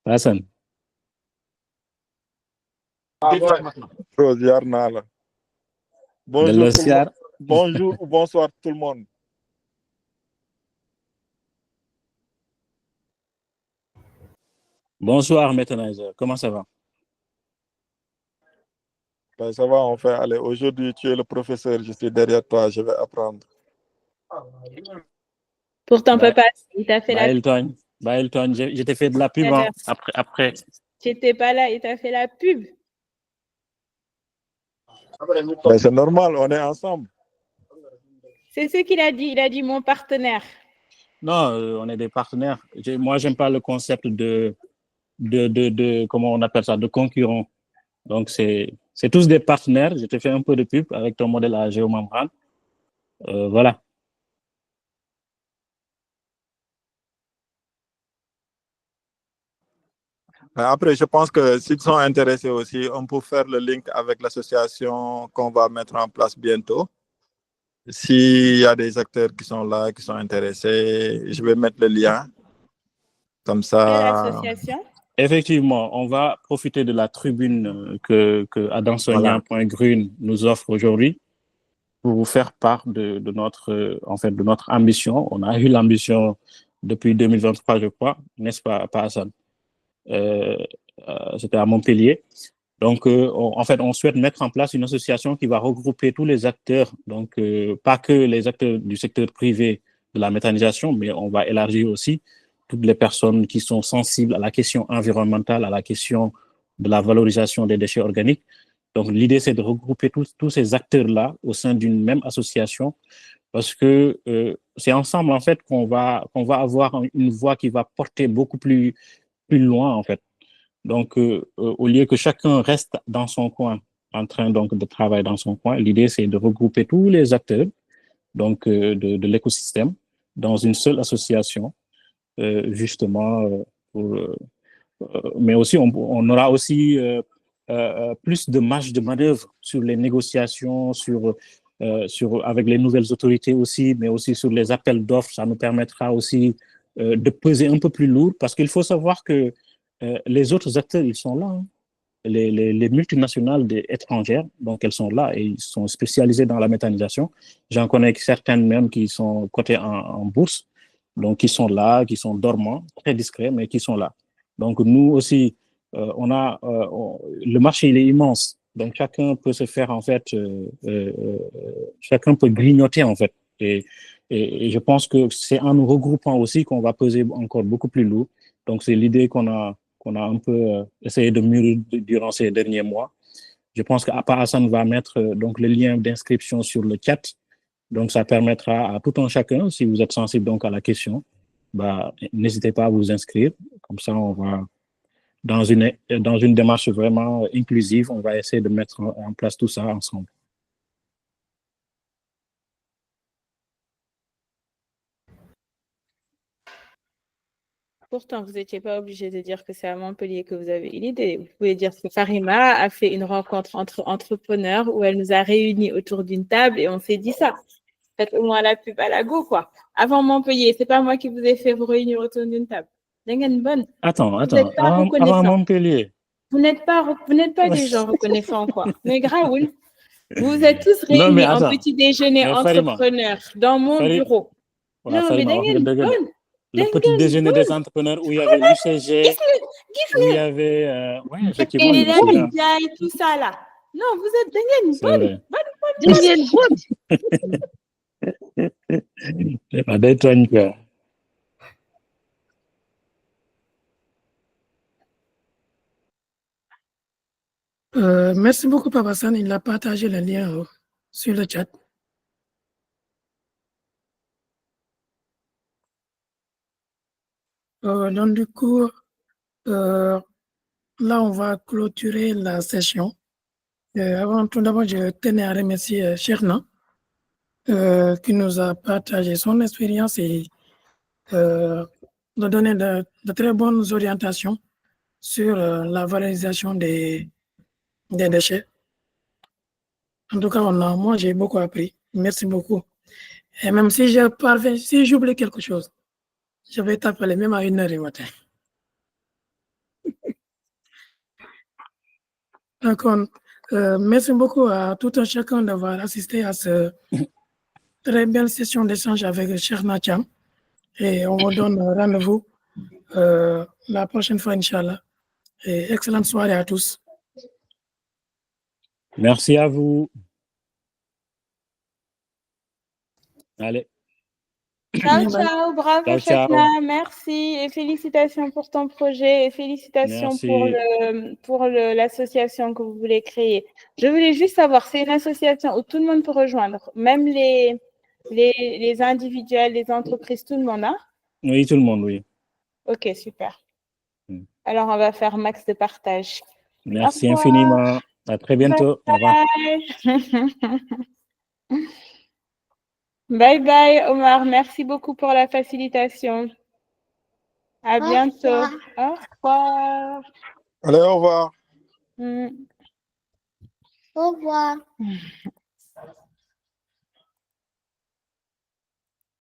Hassan. Bonjour, bonjour ou bonsoir tout le monde. Bonsoir, Metanizer. Comment ça va? Ben, ça va, on fait. Allez, aujourd'hui, tu es le professeur, je suis derrière toi, je vais apprendre. Pourtant, papa, il t'a fait la pub. Elton, je t'ai fait de la pub hein, après. Tu n'étais pas là, il t'a fait la pub. Ben, c'est normal, on est ensemble. C'est ce qu'il a dit. Il a dit mon partenaire. Non, on est des partenaires. Moi, j'aime pas le concept de comment on appelle ça, de concurrents. Donc, c'est tous des partenaires. Je te fais un peu de pub avec ton modèle à géomembrane. Voilà. Après, je pense que s'ils sont intéressés aussi, on peut faire le link avec l'association qu'on va mettre en place bientôt. S'il y a des acteurs qui sont là, qui sont intéressés, je vais mettre le lien. Comme ça. L'association? Effectivement, on va profiter de la tribune que adansognan.grune nous offre aujourd'hui pour vous faire part de notre ambition. On a eu l'ambition depuis 2023, je crois, n'est-ce pas, Hassan? C'était à Montpellier. Donc, on souhaite mettre en place une association qui va regrouper tous les acteurs, donc pas que les acteurs du secteur privé de la méthanisation, mais on va élargir aussi toutes les personnes qui sont sensibles à la question environnementale, à la question de la valorisation des déchets organiques. Donc, l'idée, c'est de regrouper tous ces acteurs-là au sein d'une même association parce que c'est ensemble, en fait, qu'on va avoir une voix qui va porter beaucoup plus loin, en fait. Donc, au lieu que chacun reste dans son coin, en train donc de travailler dans son coin, l'idée, c'est de regrouper tous les acteurs donc, de l'écosystème dans une seule association, justement, mais aussi, on aura aussi plus de marge de manœuvre sur les négociations, avec les nouvelles autorités aussi, mais aussi sur les appels d'offres. Ça nous permettra aussi de peser un peu plus lourd parce qu'il faut savoir que les autres acteurs, ils sont là. Hein. Les multinationales étrangères, donc elles sont là et ils sont spécialisées dans la méthanisation. J'en connais certaines même qui sont cotées en bourse, donc qui sont là, qui sont dormants, très discrets, mais qui sont là. Donc nous aussi, le marché il est immense, donc chacun peut se faire en fait, chacun peut grignoter en fait. Et je pense que c'est en nous regroupant aussi qu'on va peser encore beaucoup plus lourd. Donc c'est l'idée qu'on a un peu essayé de mûrir durant ces derniers mois. Je pense qu'Apa Hassan va mettre donc le lien d'inscription sur le chat. Donc, ça permettra à tout un chacun, si vous êtes sensible donc à la question, n'hésitez pas à vous inscrire. Comme ça, on va, dans une démarche vraiment inclusive, on va essayer de mettre en place tout ça ensemble. Pourtant, vous n'étiez pas obligé de dire que c'est à Montpellier que vous avez eu l'idée. Vous pouvez dire que Farima a fait une rencontre entre entrepreneurs où elle nous a réunis autour d'une table et on s'est dit ça. Faites au moins la pub à la go, quoi. Avant Montpellier, c'est pas moi qui vous ai fait vous réunir autour d'une table. Attends, avant Montpellier. Vous n'êtes pas des gens reconnaissants, quoi. Mais Graoul, vous êtes tous réunis en petit déjeuner entrepreneurs dans mon bureau. Voilà, non, mais le petit déjeuner des entrepreneurs où il y avait l'UCG, où il y avait... effectivement, et tout ça, là. Non, vous êtes c'est pas d'étonne, quoi. Merci beaucoup, Papa San. Il a partagé le lien sur le chat. Donc, du coup, là, on va clôturer la session. Avant tout d'abord, je tenais à remercier Cherna qui nous a partagé son expérience et de donner de très bonnes orientations sur la valorisation des déchets. En tout cas, moi, j'ai beaucoup appris. Merci beaucoup. Et même si j'oublie quelque chose, Je vais t'appeler même à 1h du matin. Donc, merci beaucoup à tout un chacun d'avoir assisté à cette très belle session d'échange avec Cheikh Nathiam. Et on vous donne rendez-vous la prochaine fois, Inch'Allah. Et excellente soirée à tous. Merci à vous. Allez. Ciao, ciao, bravo Ciao, ciao. Chekna, merci et félicitations pour ton projet et félicitations Merci. pour l'association que vous voulez créer. Je voulais juste savoir, c'est une association où tout le monde peut rejoindre, même les individuels, les entreprises, tout le monde, hein? Oui, tout le monde, oui. Ok, super. Alors, on va faire max de partage. Merci infiniment. À très bientôt. Au revoir. Bye bye, Omar. Merci beaucoup pour la facilitation. À bientôt. Au revoir. Allez, au revoir. Au revoir.